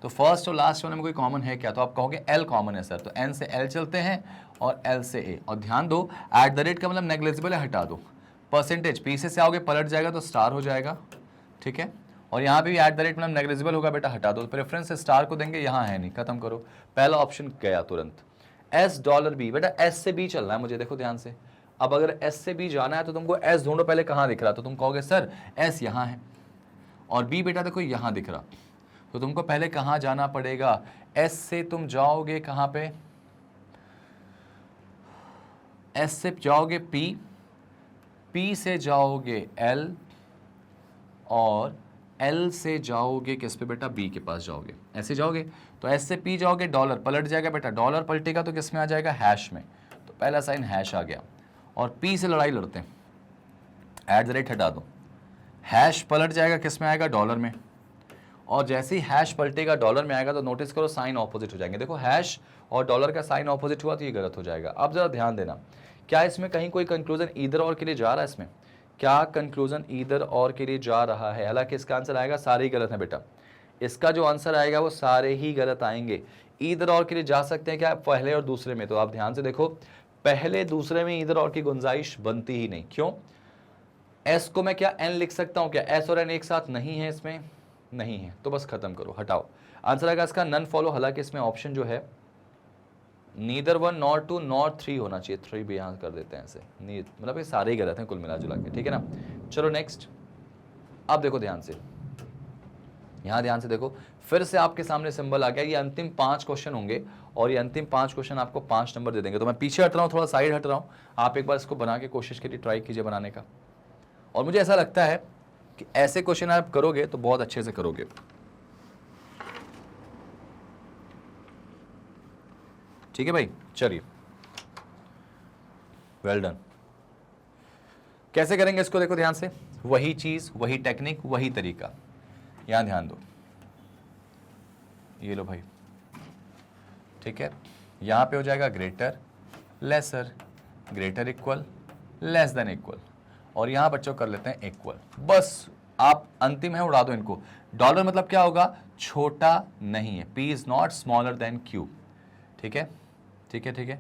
A: तो फर्स्ट और लास्ट वाले में कोई कॉमन है क्या, तो आप कहोगे एल कॉमन है सर, तो एन से एल चलते हैं और एल से ए। और ध्यान दो एट द रेट का मतलब नेग्लिजिबल है, हटा दो, परसेंटेज पी से आओगे पलट जाएगा तो स्टार हो जाएगा, ठीक है। और यहाँ पे भी एट द रेट मतलब नेग्लिजिबल होगा बेटा, हटा दो, प्रेफरेंस से स्टार को देंगे, यहाँ है नहीं, खत्म करो, पहला ऑप्शन गया तुरंत। एस डॉलर बी, बेटा एस से बी चलना है मुझे, देखो ध्यान से, अब अगर एस से बी जाना है तो तुमको एस ढूंढो पहले कहाँ दिख रहा, तो तुम कहोगे सर एस यहाँ है, और बी बेटा देखो यहाँ दिख रहा, तो तुमको पहले कहाँ जाना पड़ेगा, एस से तुम जाओगे कहाँ पे, एस से जाओगे पी, पी से जाओगे एल, और एल से जाओगे किस पे बेटा, बी के पास जाओगे, ऐसे जाओगे। तो एस से पी जाओगे, डॉलर पलट जाएगा बेटा, डॉलर पलटेगा तो किस में आ जाएगा, हैश में। तो पहला साइन हैश आ गया, और पी से लड़ाई लड़ते हैं, एट द रेट हटा दो, हैश पलट जाएगा किस में आएगा, डॉलर में। और जैसे ही हैश पलटेगा डॉलर में आएगा तो नोटिस करो साइन ऑपोजिट हो जाएंगे। देखो हैश और डॉलर का साइन ऑपोजिट हुआ तो ये गलत हो जाएगा। अब जरा ध्यान देना, क्या इसमें कहीं कोई कंक्लूजन ईदर और के लिए जा रहा है, इसमें क्या कंक्लूजन ईदर और के लिए जा रहा है, हालांकि इसका आंसर आएगा सारे ही गलत है बेटा, इसका जो आंसर आएगा वो सारे ही गलत आएंगे। ईदर और के लिए जा सकते हैं क्या, पहले और दूसरे में, तो आप ध्यान से देखो, पहले दूसरे में ईदर और की गुंजाइश बनती ही नहीं। क्यों, एस को मैं क्या एन लिख सकता हूं क्या, एस और एन एक साथ नहीं है, इसमें नहीं है, तो बस खत्म करो, हटाओ। आंसर आएगा इसका नन फॉलो, हालांकि इसमें ऑप्शन जो है नीदर 1 नॉर 2 नॉर 3 होना चाहिए, 3 भी यहां कर देते हैं ऐसे, मतलब ये सारे ही गलत हैं कुल मिला जुला के, ठीक है ना। चलो नेक्स्ट, अब देखो ध्यान से, यहां ध्यान से देखो, फिर से आपके सामने सिंबल आ गया, ये अंतिम 5 क्वेश्चन होंगे, और ये अंतिम 5 क्वेश्चन आपको 5 नंबर दे देंगे। तो मैं पीछे हट रहा हूं, थोड़ा साइड हट रहा हूं, आप एक बार इसको बना के कोशिश कीजिए, ट्राई कीजिए बनाने का। और मुझे ऐसा लगता है कि ऐसे क्वेश्चन आप करोगे तो बहुत अच्छे से करोगे। ठीक है भाई, चलिए, वेल डन। कैसे करेंगे इसको, देखो ध्यान से, वही चीज, वही टेक्निक, वही तरीका, यहां ध्यान दो, ये लो भाई, ठीक है। यहां पे हो जाएगा greater lesser, greater equal less than equal, और यहां बच्चों कर लेते हैं इक्वल, बस आप अंतिम है उड़ा दो इनको। डॉलर मतलब क्या होगा, छोटा नहीं है, P is not smaller than Q, ठीक है, ठीक है, ठीक है।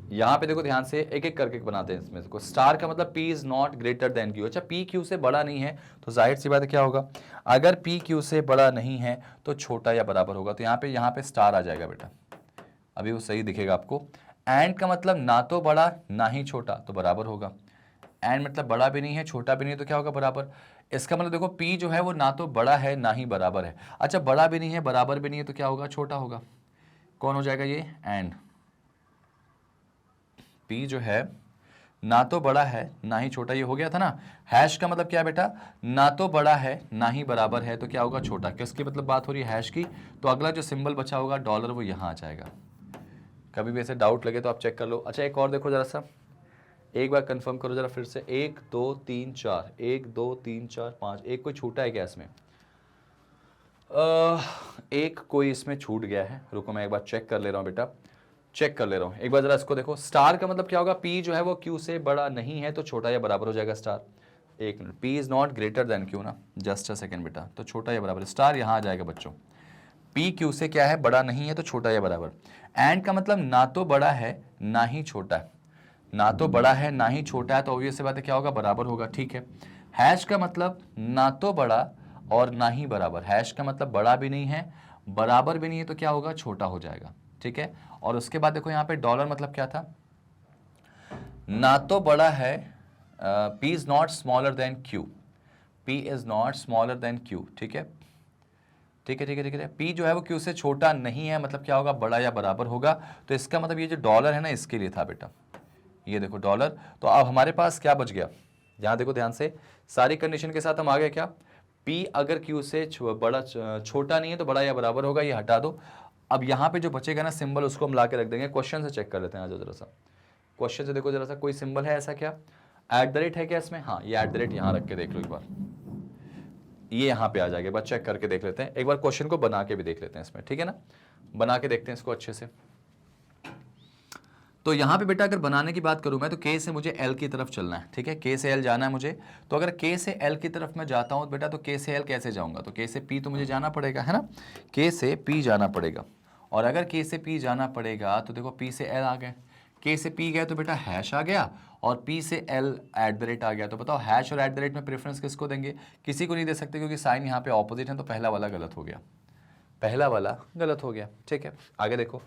A: यहां पे देखो ध्यान से, एक एक करके बनाते हैं इसमें को। स्टार का मतलब P is not greater than Q, अच्छा पी क्यू से बड़ा नहीं है, तो जाहिर सी बात है क्या होगा, अगर पी क्यू से बड़ा नहीं है तो छोटा या बराबर होगा, तो यहाँ पे स्टार आ जाएगा बेटा, अभी वो सही दिखेगा आपको। एंड का मतलब ना तो बड़ा ना ही छोटा, तो बराबर होगा। एंड मतलब बड़ा भी नहीं है छोटा भी नहीं है, तो क्या होगा, बराबर। इसका मतलब देखो पी जो है वो ना तो बड़ा है ना ही बराबर है, अच्छा बड़ा भी नहीं है बराबर भी नहीं है, तो क्या होगा, छोटा होगा। कौन हो जाएगा ये, एंड। पी जो है ना तो बड़ा है ना ही छोटा, ये हो गया था ना। हैश का मतलब क्या है बेटा, ना तो बड़ा है ना ही बराबर है, तो क्या होगा, छोटा। किसकी मतलब बात हो रही है, हैश की। तो अगला जो सिंबल बचा होगा डॉलर, वो यहां आ जाएगा। कभी भी ऐसे डाउट लगे तो आप चेक कर लो। अच्छा एक और देखो जरा सा, एक बार कंफर्म करो जरा फिर से, 1 2 3 4, 1 2 3 4 5, एक कोई छूटा है क्या इसमें, एक कोई इसमें छूट गया है, रुको मैं एक बार चेक कर ले रहा हूं बेटा, चेक कर ले रहा हूं एक बार जरा इसको देखो। स्टार का मतलब क्या होगा, पी जो है वो क्यू से बड़ा नहीं है, तो छोटा या बराबर हो जाएगा स्टार। एक minute, P is not greater than Q ना, जस्ट अ सेकंड बेटा, तो छोटा या बराबर, स्टार यहां आ जाएगा बच्चों। पी क्यू से क्या है, बड़ा नहीं है, तो छोटा या बराबर। एंड का मतलब ना तो बड़ा है ना ही छोटा है, ना तो बड़ा है ना ही छोटा है, तो ऑब्वियस सी बात है क्या होगा, बराबर होगा, ठीक है। हैश का मतलब ना तो बड़ा और ना ही बराबर, हैश का मतलब बड़ा भी नहीं है बराबर भी नहीं है, तो क्या होगा, छोटा हो जाएगा, ठीक है। और उसके बाद देखो यहाँ पे डॉलर मतलब क्या था, ना तो बड़ा है, P is not smaller than Q, P is not smaller than Q, ठीक है, ठीक है, ठीक है, ठीक है। पी जो है वो क्यू से छोटा नहीं है, मतलब क्या होगा, बड़ा या बराबर होगा। तो इसका मतलब ये जो डॉलर है ना, इसके लिए था बेटा, ये देखो डॉलर। तो अब हमारे पास क्या बच गया, यहां देखो ध्यान से, सारी कंडीशन के साथ हम आ गए क्या, पी अगर क्यू से बड़ा छोटा नहीं है तो बड़ा या बराबर होगा, ये हटा दो। अब यहाँ पे जो बचेगा ना सिंबल, उसको हम ला के रख देंगे। क्वेश्चन से चेक कर लेते हैं, आज जरा सा क्वेश्चन से देखो जरा सा, कोई सिंबल है ऐसा क्या, एट द रेट है क्या इसमें, हाँ ये एट द रेट यहाँ रख के देख लो एक बार, ये यहाँ पे आ जाएगा, बस चेक करके देख लेते हैं एक बार, क्वेश्चन को बना के भी देख लेते हैं इसमें, ठीक है ना, बना के देखते हैं इसको अच्छे से। तो यहाँ पे बेटा अगर बनाने की बात करूँ मैं, तो के से मुझे एल की तरफ चलना है, ठीक है, के से एल जाना है मुझे। तो अगर के से एल की तरफ मैं जाता हूँ बेटा, तो के से एल कैसे जाऊँगा, तो के से पी तो मुझे जाना पड़ेगा, है ना, के से पी जाना पड़ेगा। और अगर के से पी जाना पड़ेगा तो देखो पी से एल आ गए, के से पी गए तो बेटा हैश आ गया, और पी से एल एट द रेट आ गया। तो बताओ हैश और एट द रेट में प्रेफरेंस किसको देंगे, किसी को नहीं दे सकते, क्योंकि साइन यहाँ पे ऑपोजिट है, तो पहला वाला गलत हो गया, पहला वाला गलत हो गया, ठीक है। आगे देखो,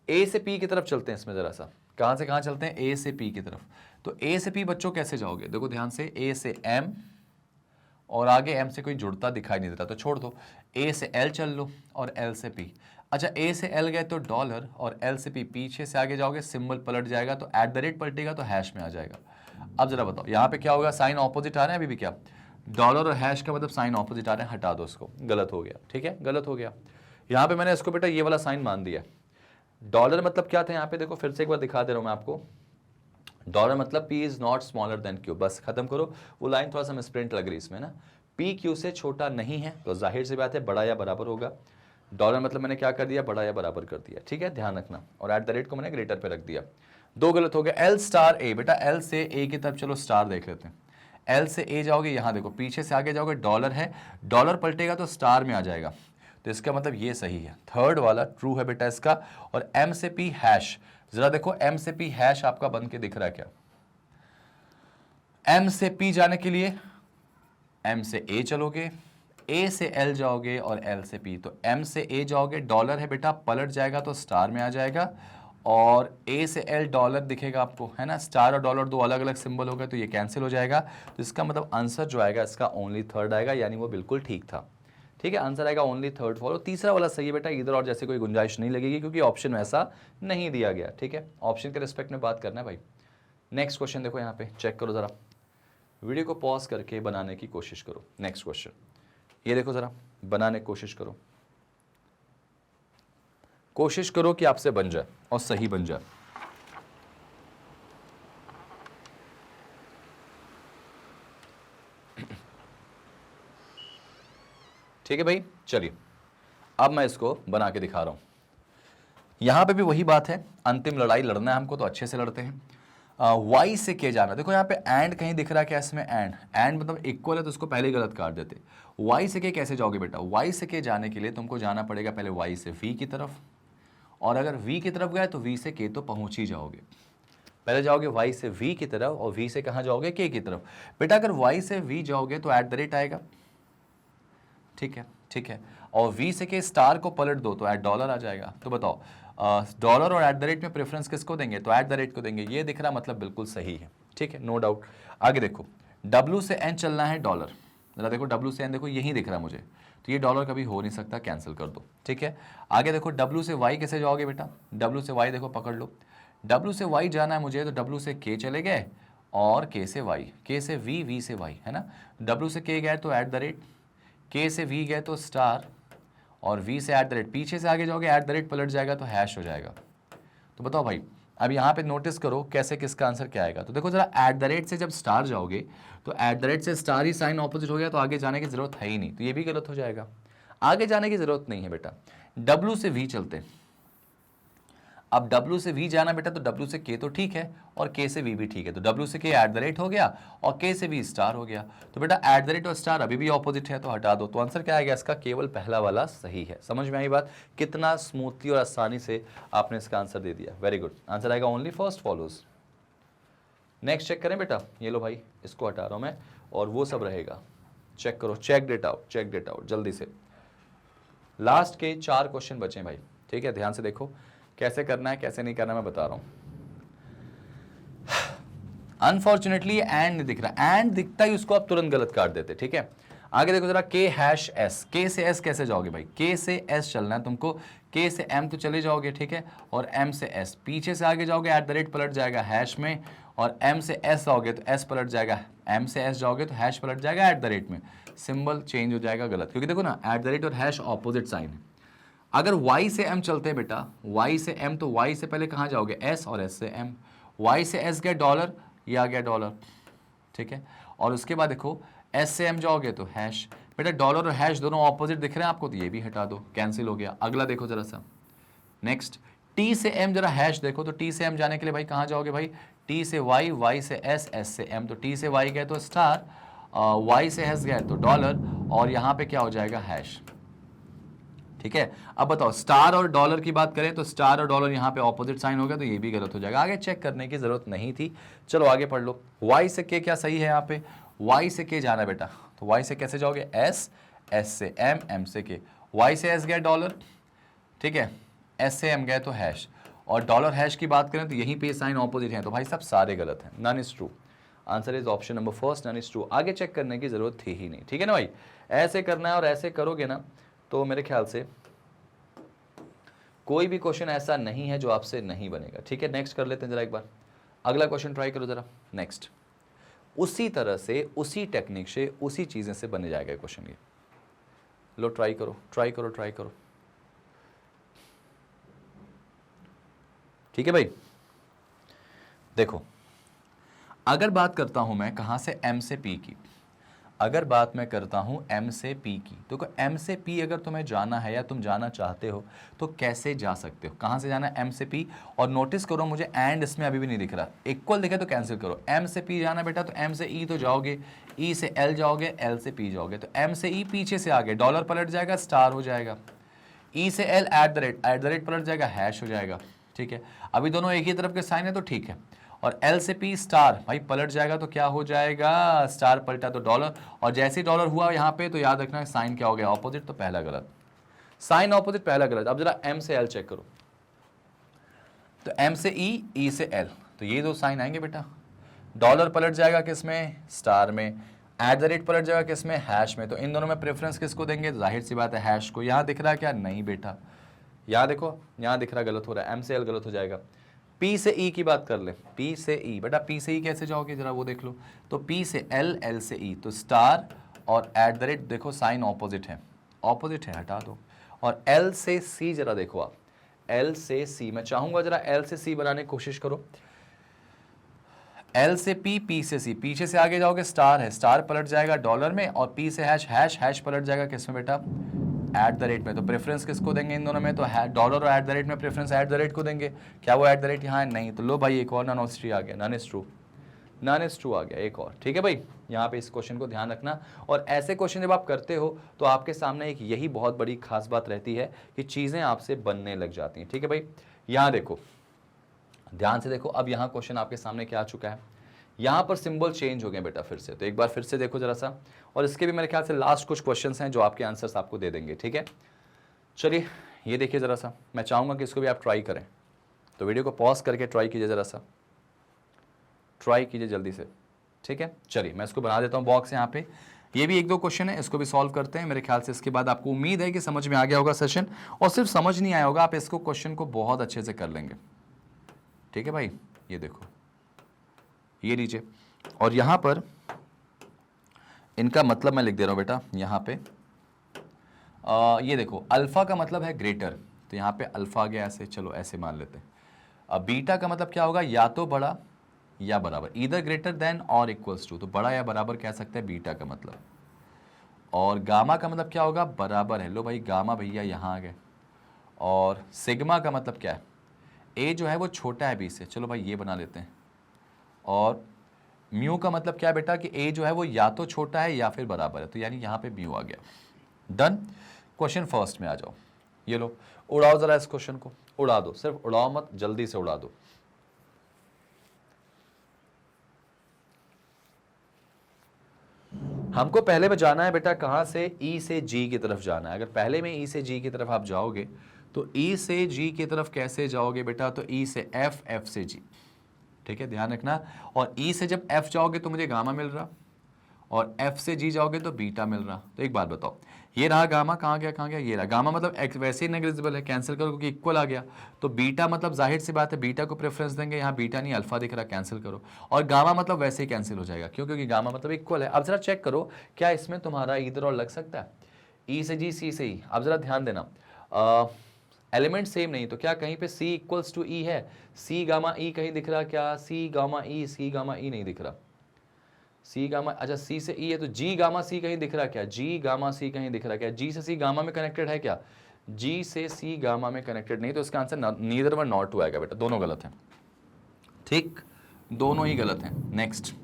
A: ए से पी की तरफ चलते हैं इसमें जरा सा, कहां से कहां चलते हैं, ए से पी की तरफ। तो ए से पी बच्चों कैसे जाओगे, देखो ध्यान से, ए से एम और आगे एम से कोई जुड़ता दिखाई नहीं देता, तो छोड़ दो। ए से एल चल लो और एल से पी। अच्छा, ए से एल गए तो डॉलर और एल से पी, पीछे से आगे जाओगे सिंबल पलट जाएगा, तो एट द रेट पलटेगा तो हैश में आ जाएगा। अब जरा बताओ यहाँ पे क्या होगा, साइन ऑपोजिट आ रहा है अभी भी क्या, डॉलर और हैश का मतलब साइन ऑपोजिट आ रहे हैं, हटा दो इसको, गलत हो गया, ठीक है, गलत हो गया। यहाँ पे मैंने इसको बेटा ये वाला साइन मान दिया। डॉलर मतलब क्या था यहाँ पे, देखो फिर से एक बार दिखा दे रहा हूँ मैं आपको। डॉलर मतलब P is not smaller than Q, बस खत्म करो। वो लाइन थोड़ा सा मिसप्रिंट लग रही है इसमें ना, P Q से छोटा नहीं है, तो जाहिर सी बात है बड़ा या बराबर होगा। डॉलर मतलब मैंने क्या कर दिया, बड़ा या बराबर कर दिया, ठीक है, ध्यान रखना। और एट द रेट को मैंने ग्रेटर पे रख दिया, दो गलत हो गया। एल स्टार ए, बेटा एल से ए की तरफ चलो, स्टार देख लेते हैं। एल से ए जाओगे, यहाँ देखो पीछे से आगे जाओगे, डॉलर है, डॉलर पलटेगा तो स्टार में आ जाएगा, तो इसका मतलब ये सही है, थर्ड वाला ट्रू है बेटा इसका। और एम से पी हैश, जरा देखो एम से पी हैश आपका बन के दिख रहा है क्या। एम से पी जाने के लिए एम से ए चलोगे, ए से एल जाओगे और एल से पी, तो एम से ए जाओगे, डॉलर है बेटा, पलट जाएगा तो स्टार में आ जाएगा, और ए से एल डॉलर दिखेगा आपको, है ना, स्टार और डॉलर दो अलग अलग सिंबल हो गए तो ये कैंसिल हो जाएगा, तो इसका मतलब आंसर जो आएगा इसका ओनली थर्ड आएगा, यानी वो बिल्कुल ठीक था, ठीक है, आंसर आएगा ओनली थर्ड फॉलो। तीसरा वाला सही है बेटा, इधर और जैसे कोई गुंजाइश नहीं लगेगी क्योंकि ऑप्शन वैसा नहीं दिया गया, ठीक है, ऑप्शन के रिस्पेक्ट में बात करना है भाई। नेक्स्ट क्वेश्चन देखो यहाँ पे, चेक करो जरा, वीडियो को पॉज करके बनाने की कोशिश करो। नेक्स्ट क्वेश्चन ये देखो जरा, बनाने की कोशिश करो, कोशिश करो कि आपसे बन जाए और सही बन जाए। ठीक है भाई, चलिए अब मैं इसको बना के दिखा रहा हूं। यहां पे भी वही बात है, अंतिम लड़ाई लड़ना है हमको तो अच्छे से लड़ते हैं। वाई से के जाना, देखो यहाँ पे एंड कहीं दिख रहा है क्या इसमें, एंड एंड मतलब इक्वल है तो उसको पहले ही गलत काट देते। वाई से के कैसे जाओगे बेटा, वाई से के जाने के लिए तुमको जाना पड़ेगा पहले वाई से वी की तरफ, और अगर वी की तरफ गए तो वी से के तो पहुंच ही जाओगे। पहले जाओगे वाई से वी की तरफ और वी से कहाँ जाओगे, के की तरफ। बेटा अगर वाई से वी जाओगे तो एट द रेट आएगा, ठीक है, ठीक है, और वी से के स्टार को पलट दो तो एट डॉलर आ जाएगा। तो बताओ डॉलर और एट द रेट में प्रेफरेंस किसको देंगे, तो एट द रेट को देंगे, ये दिख रहा मतलब बिल्कुल सही है, ठीक है, नो डाउट। आगे देखो W से N चलना है डॉलर, जरा देखो W से N देखो यही दिख रहा है मुझे, तो ये डॉलर कभी हो नहीं सकता, कैंसिल कर दो, ठीक है। आगे देखो W से Y कैसे जाओगे बेटा, W से Y देखो पकड़ लो, W से Y जाना है मुझे तो W से K चले गए और K से Y, K से V, V से Y, है ना, W से K गए तो एट द रेट, K से V गए तो स्टार, और V से एट द रेट, पीछे से आगे जाओगे एट द रेट पलट जाएगा तो हैश हो जाएगा। तो बताओ भाई, अब यहाँ पे नोटिस करो कैसे किसका आंसर क्या आएगा। तो देखो जरा एट द रेट से जब स्टार जाओगे तो एट द रेट से स्टार ही साइन ऑपोजिट हो गया, तो आगे जाने की जरूरत है ही नहीं, तो ये भी गलत हो जाएगा, आगे जाने की जरूरत नहीं है बेटा। W से V चलते हैं, अब W से V जाना बेटा, तो W से K तो ठीक है और K से V भी ठीक है, तो W से K एट द रेट हो गया और K से V स्टार हो गया। तो बेटा एट द रेट और स्टार अभी भी ऑपोजिट है तो हटा दो, तो आंसर क्या आएगा इसका, केवल पहला वाला सही है। समझ में आई बात, कितना स्मूथली और आसानी से आपने इसका आंसर दे दिया, वेरी गुड। आंसर आएगा only first follows. Next check करें बेटा, ये लो भाई, इसको हटा रहा हूं मैं और वो सब रहेगा, चेक करो, check that out, check that out जल्दी से। लास्ट के 4 क्वेश्चन बचे भाई, ठीक है, ध्यान से देखो कैसे करना है कैसे नहीं करना मैं बता रहा हूं। अनफॉर्चुनेटली एंड नहीं दिख रहा, एंड दिखता ही उसको आप तुरंत गलत काट देते, ठीक है। आगे देखो जरा, K हैश S, K से S कैसे जाओगे भाई, K से S चलना है तुमको, K से M तो चले जाओगे, ठीक है, और M से S, पीछे से आगे जाओगे एट द रेट पलट जाएगा हैश में, और M से S जाओगे तो S पलट जाएगा, M से S जाओगे तो हैश पलट जाएगा एट द रेट में, सिंबल चेंज हो जाएगा गलत, क्योंकि देखो ना एट द रेट और हैश ऑपोजिट साइन है। अगर Y से M चलते हैं बेटा, Y से M, तो Y से पहले कहाँ जाओगे S, और S से M, Y से S गया डॉलर, ये आ गया डॉलर, ठीक है, और उसके बाद देखो S से M जाओगे तो हैश, बेटा डॉलर और हैश दोनों ऑपोजिट दिख रहे हैं आपको, तो ये भी हटा दो, कैंसिल हो गया। अगला देखो जरा सा, नेक्स्ट T से M, जरा हैश देखो, तो T से M जाने के लिए भाई कहाँ जाओगे भाई, T से Y, Y से S, S से M, तो T से Y गए तो स्टार, Y से S गए तो डॉलर, और यहाँ पे क्या हो जाएगा हैश, ठीक है। अब बताओ स्टार और डॉलर की बात करें तो स्टार और डॉलर यहाँ पे ऑपोजिट साइन हो गया, तो ये भी गलत हो जाएगा, आगे चेक करने की जरूरत नहीं थी। चलो आगे पढ़ लो, Y से K क्या सही है यहाँ पे, Y से K जाना बेटा, तो Y से कैसे जाओगे, S, S से M, M से K, Y से S गया डॉलर, ठीक है, S से M गए तो हैश, और डॉलर हैश की बात करें तो यहीं पे साइन ऑपोजिट है, तो भाई सब सारे गलत हैं, none is true. Answer is option number first, none is true. आगे चेक करने की जरूरत थी ही नहीं, ठीक है ना भाई। ऐसे करना है और ऐसे करोगे ना तो मेरे ख्याल से कोई भी क्वेश्चन ऐसा नहीं है जो आपसे नहीं बनेगा, ठीक है। नेक्स्ट कर लेते हैं जरा एक बार, अगला क्वेश्चन ट्राई करो जरा। नेक्स्ट उसी तरह से, उसी टेक्निक से, उसी चीजें से बने जाएगा क्वेश्चन ये। लो ट्राई करो, ट्राई करो, ट्राई करो, ठीक है भाई। देखो, अगर बात करता हूं मैं कहां से, m से p की, अगर बात मैं करता हूं m से p की, तो m से p अगर तुम्हें जाना है या तुम जाना चाहते हो तो कैसे जा सकते हो, कहां से जाना है, m से p। और नोटिस करो मुझे एंड इसमें अभी भी नहीं दिख रहा, इक्वल दिखे तो कैंसिल करो। m से p जाना बेटा तो m से e तो जाओगे, e से l जाओगे, l से p जाओगे, तो m से e पीछे से आगे डॉलर पलट जाएगा, स्टार हो जाएगा, e से l एट द रेट पलट जाएगा, हैश हो जाएगा, ठीक है। अभी दोनों एक ही तरफ के साइन है तो ठीक है। और L से P स्टार भाई पलट जाएगा तो क्या हो जाएगा, स्टार पलटा तो डॉलर, और जैसे ही डॉलर हुआ यहाँ पे तो याद रखना साइन क्या हो गया, ऑपोजिट, तो पहला गलत, साइन ऑपोजिट पहला गलत। अब जरा M से L चेक करो, तो M से E, E से L, तो ये दो साइन आएंगे बेटा। डॉलर पलट जाएगा किसमें, स्टार में, एट द रेट पलट जाएगा किसमें, हैश में, तो इन दोनों में प्रेफरेंस किसको देंगे, जाहिर सी बात है हैश को। यहाँ दिख रहा है क्या, नहीं बेटा, यहाँ देखो, यहाँ दिख रहा गलत हो रहा है, M से L गलत हो जाएगा। P से E की बात कर ले, P से E, बेटा P से E कैसे जाओगे जरा वो देख लो, तो P से L, L से E, तो स्टार और एट द रेट देखो साइन ऑपोजिट है, ऑपोजिट है, हटा दो। और L से C जरा देखो आप, L से C, मैं चाहूंगा जरा L से C बनाने की कोशिश करो। L से P, P से C, पीछे से आगे जाओगे स्टार है, स्टार पलट जाएगा डॉलर में, और P से हैश, हैश हैश पलट जाएगा किसमें बेटा, एट द रेट में। तो प्रेफरेंस किसको देंगे इन दोनों में, तो डॉलर और एट द रेट में प्रेफरेंस एट द रेट को देंगे। क्या वो एट द रेट यहाँ नहीं, तो लो भाई एक और नॉन इज आ गया, none is true, none is true आ गया एक और, ठीक है भाई। यहाँ पे इस क्वेश्चन को ध्यान रखना, और ऐसे क्वेश्चन जब आप करते हो तो आपके सामने एक यही बहुत बड़ी खास बात रहती है कि चीजें आपसे बनने लग जाती हैं, ठीक है भाई। यहाँ देखो, ध्यान से देखो, अब यहाँ क्वेश्चन आपके सामने क्या आ चुका है, यहाँ पर सिंबल चेंज हो गए बेटा फिर से, तो एक बार फिर से देखो जरा सा, और इसके भी मेरे ख्याल से लास्ट कुछ क्वेश्चंस हैं जो आपके आंसर्स आपको दे देंगे, ठीक है। चलिए ये देखिए जरा सा, मैं चाहूंगा कि इसको भी आप ट्राई करें, तो वीडियो को पॉज करके ट्राई कीजिए जरा सा, ट्राई कीजिए जल्दी से, ठीक है। चलिए मैं इसको बना देता हूँ बॉक्स यहाँ पे, ये भी एक दो क्वेश्चन है, इसको भी सॉल्व करते हैं। मेरे ख्याल से इसके बाद आपको उम्मीद है कि समझ में आ गया होगा सेशन, और सिर्फ समझ नहीं आया होगा, आप इसको क्वेश्चन को बहुत अच्छे से कर लेंगे, ठीक है भाई। ये देखो, ये लीजिए, और यहाँ पर इनका मतलब मैं लिख दे रहा हूँ बेटा, यहाँ पे ये देखो, अल्फा का मतलब है ग्रेटर, तो यहाँ पे अल्फा आ गया ऐसे, चलो ऐसे मान लेते हैं। अब बीटा का मतलब क्या होगा, या तो बड़ा या बराबर, ईदर ग्रेटर देन और इक्वल्स टू, तो बड़ा या बराबर कह सकते हैं बीटा का मतलब। और गामा का मतलब क्या होगा, बराबर है, लो भाई गामा भैया यहाँ आ गए। और सिग्मा का मतलब क्या है, ए जो है वो छोटा है बी से, चलो भाई ये बना लेते हैं। और म्यू का मतलब क्या है बेटा, कि ए जो है वो या तो छोटा है या फिर बराबर है, तो यानी यहाँ पे म्यू आ गया। डन। क्वेश्चन फर्स्ट में आ जाओ, ये लो उड़ाओ जरा इस क्वेश्चन को, उड़ा दो, सिर्फ उड़ाओ मत, जल्दी से उड़ा दो। हमको पहले में जाना है बेटा कहां से, ई से जी की तरफ जाना है। अगर पहले में ई से जी की तरफ आप जाओगे तो ई से जी की तरफ कैसे जाओगे बेटा, तो ई से एफ, एफ से जी, ठीक है, ध्यान रखना। और ई से जब एफ जाओगे तो मुझे गामा मिल रहा, और एफ से जी जाओगे तो बीटा मिल रहा। तो एक बात बताओ, ये रहा गामा, कहाँ गया, कहाँ गया, ये रहा गामा, मतलब एक्स वैसे ही नेग्लिजिबल है, कैंसिल करो क्योंकि इक्वल आ गया। तो बीटा मतलब जाहिर सी बात है बीटा को प्रेफरेंस देंगे, यहाँ बीटा नहीं अल्फा दिख रहा, कैंसिल करो। और गामा मतलब वैसे ही कैंसिल हो जाएगा, क्यों, क्योंकि गामा मतलब इक्वल है। अब जरा चेक करो क्या इसमें तुम्हारा इधर और लग सकता है, ई से जी, सी से ई। अब जरा ध्यान देना, एलिमेंट सेम नहीं, तो क्या कहीं पे C इक्वल्स टू E है, C गामा E कहीं दिख रहा क्या, C गामा E नहीं दिख रहा, C गामा, अच्छा C से E है तो G गामा C कहीं दिख रहा क्या, G गामा C कहीं दिख रहा क्या, G से C गामा में कनेक्टेड है क्या, G से C गामा में कनेक्टेड नहीं, तो इसका answer neither one not two आएगा बेटा, दोनों गलत हैं, ठीक, दोनों ही गलत हैं। नेक्स्ट,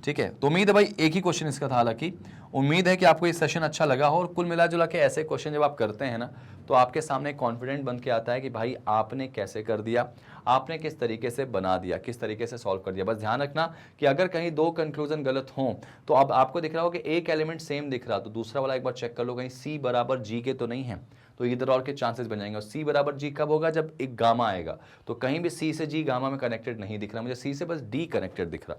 A: ठीक है। तो उम्मीद है भाई एक ही क्वेश्चन इसका था, हालांकि उम्मीद है कि आपको ये सेशन अच्छा लगा हो, और कुल मिला जुला के ऐसे क्वेश्चन जब आप करते हैं ना तो आपके सामने कॉन्फिडेंट बन के आता है कि भाई आपने कैसे कर दिया, आपने किस तरीके से बना दिया, किस तरीके से सॉल्व कर दिया। बस ध्यान रखना कि अगर कहीं दो कंक्लूजन गलत हों तो अब आपको दिख रहा हो कि एक एलिमेंट सेम दिख रहा, तो दूसरा वाला एक बार चेक कर लो कहीं C बराबर G के तो नहीं है, तो इधर और के चांसेस बन जाएंगे। और सी बराबर जी कब होगा? जब एक गामा आएगा। तो कहीं भी सी से जी गामा में कनेक्टेड नहीं दिख रहा, मुझे सी से बस डी कनेक्टेड दिख रहा।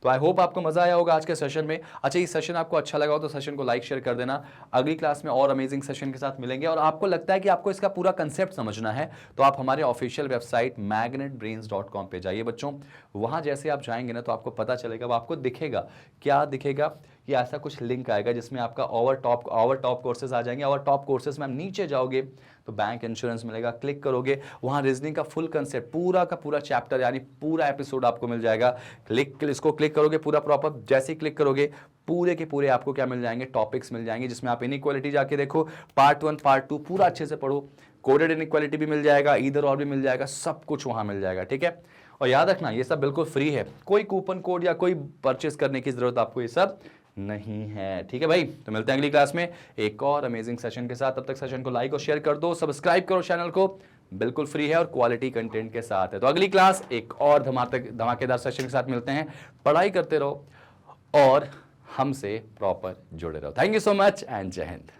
A: तो आई होप आपको मजा आया होगा आज के सेशन में। अच्छा, ये सेशन आपको अच्छा लगा हो तो सेशन को लाइक शेयर कर देना। अगली क्लास में और अमेजिंग सेशन के साथ मिलेंगे। और आपको लगता है कि आपको इसका पूरा कंसेप्ट समझना है तो आप हमारे ऑफिशियल वेबसाइट magnetbrains.com पे जाइए बच्चों। वहां जैसे आप जाएंगे ना तो आपको पता चलेगा, वो आपको दिखेगा, क्या दिखेगा कि ऐसा कुछ लिंक आएगा जिसमें आपका और टॉप कोर्सेज आ जाएंगे। और टॉप कोर्सेज में आप नीचे जाओगे तो बैंक इंश्योरेंस मिलेगा, क्लिक करोगे वहां रीजनिंग का फुल कंसेप्ट, पूरा का पूरा चैप्टर यानी पूरा एपिसोड आपको मिल जाएगा। इसको क्लिक करोगे पूरा प्रॉपर, जैसे ही क्लिक करोगे पूरे के पूरे आपको क्या मिल जाएंगे? टॉपिक्स मिल जाएंगे, जिसमें आप इनइक्वालिटी जाके देखो, पार्ट 1 पार्ट 2 पूरा अच्छे से पढ़ो। कोडेड इनइक्वालिटी भी मिल जाएगा, ईदर और भी मिल जाएगा, सब कुछ वहां मिल जाएगा। ठीक है, और याद रखना ये सब बिल्कुल फ्री है, कोई कूपन कोड या कोई परचेस करने की जरूरत आपको ये सब नहीं है। ठीक है भाई, तो मिलते हैं अगली क्लास में एक और अमेजिंग सेशन के साथ। तब तक सेशन को लाइक और शेयर कर दो, सब्सक्राइब करो चैनल को, बिल्कुल फ्री है और क्वालिटी कंटेंट के साथ है। तो अगली क्लास एक और धमाकेदार सेशन के साथ मिलते हैं। पढ़ाई करते रहो और हमसे प्रॉपर जुड़े रहो। Thank you so much and जय हिंद।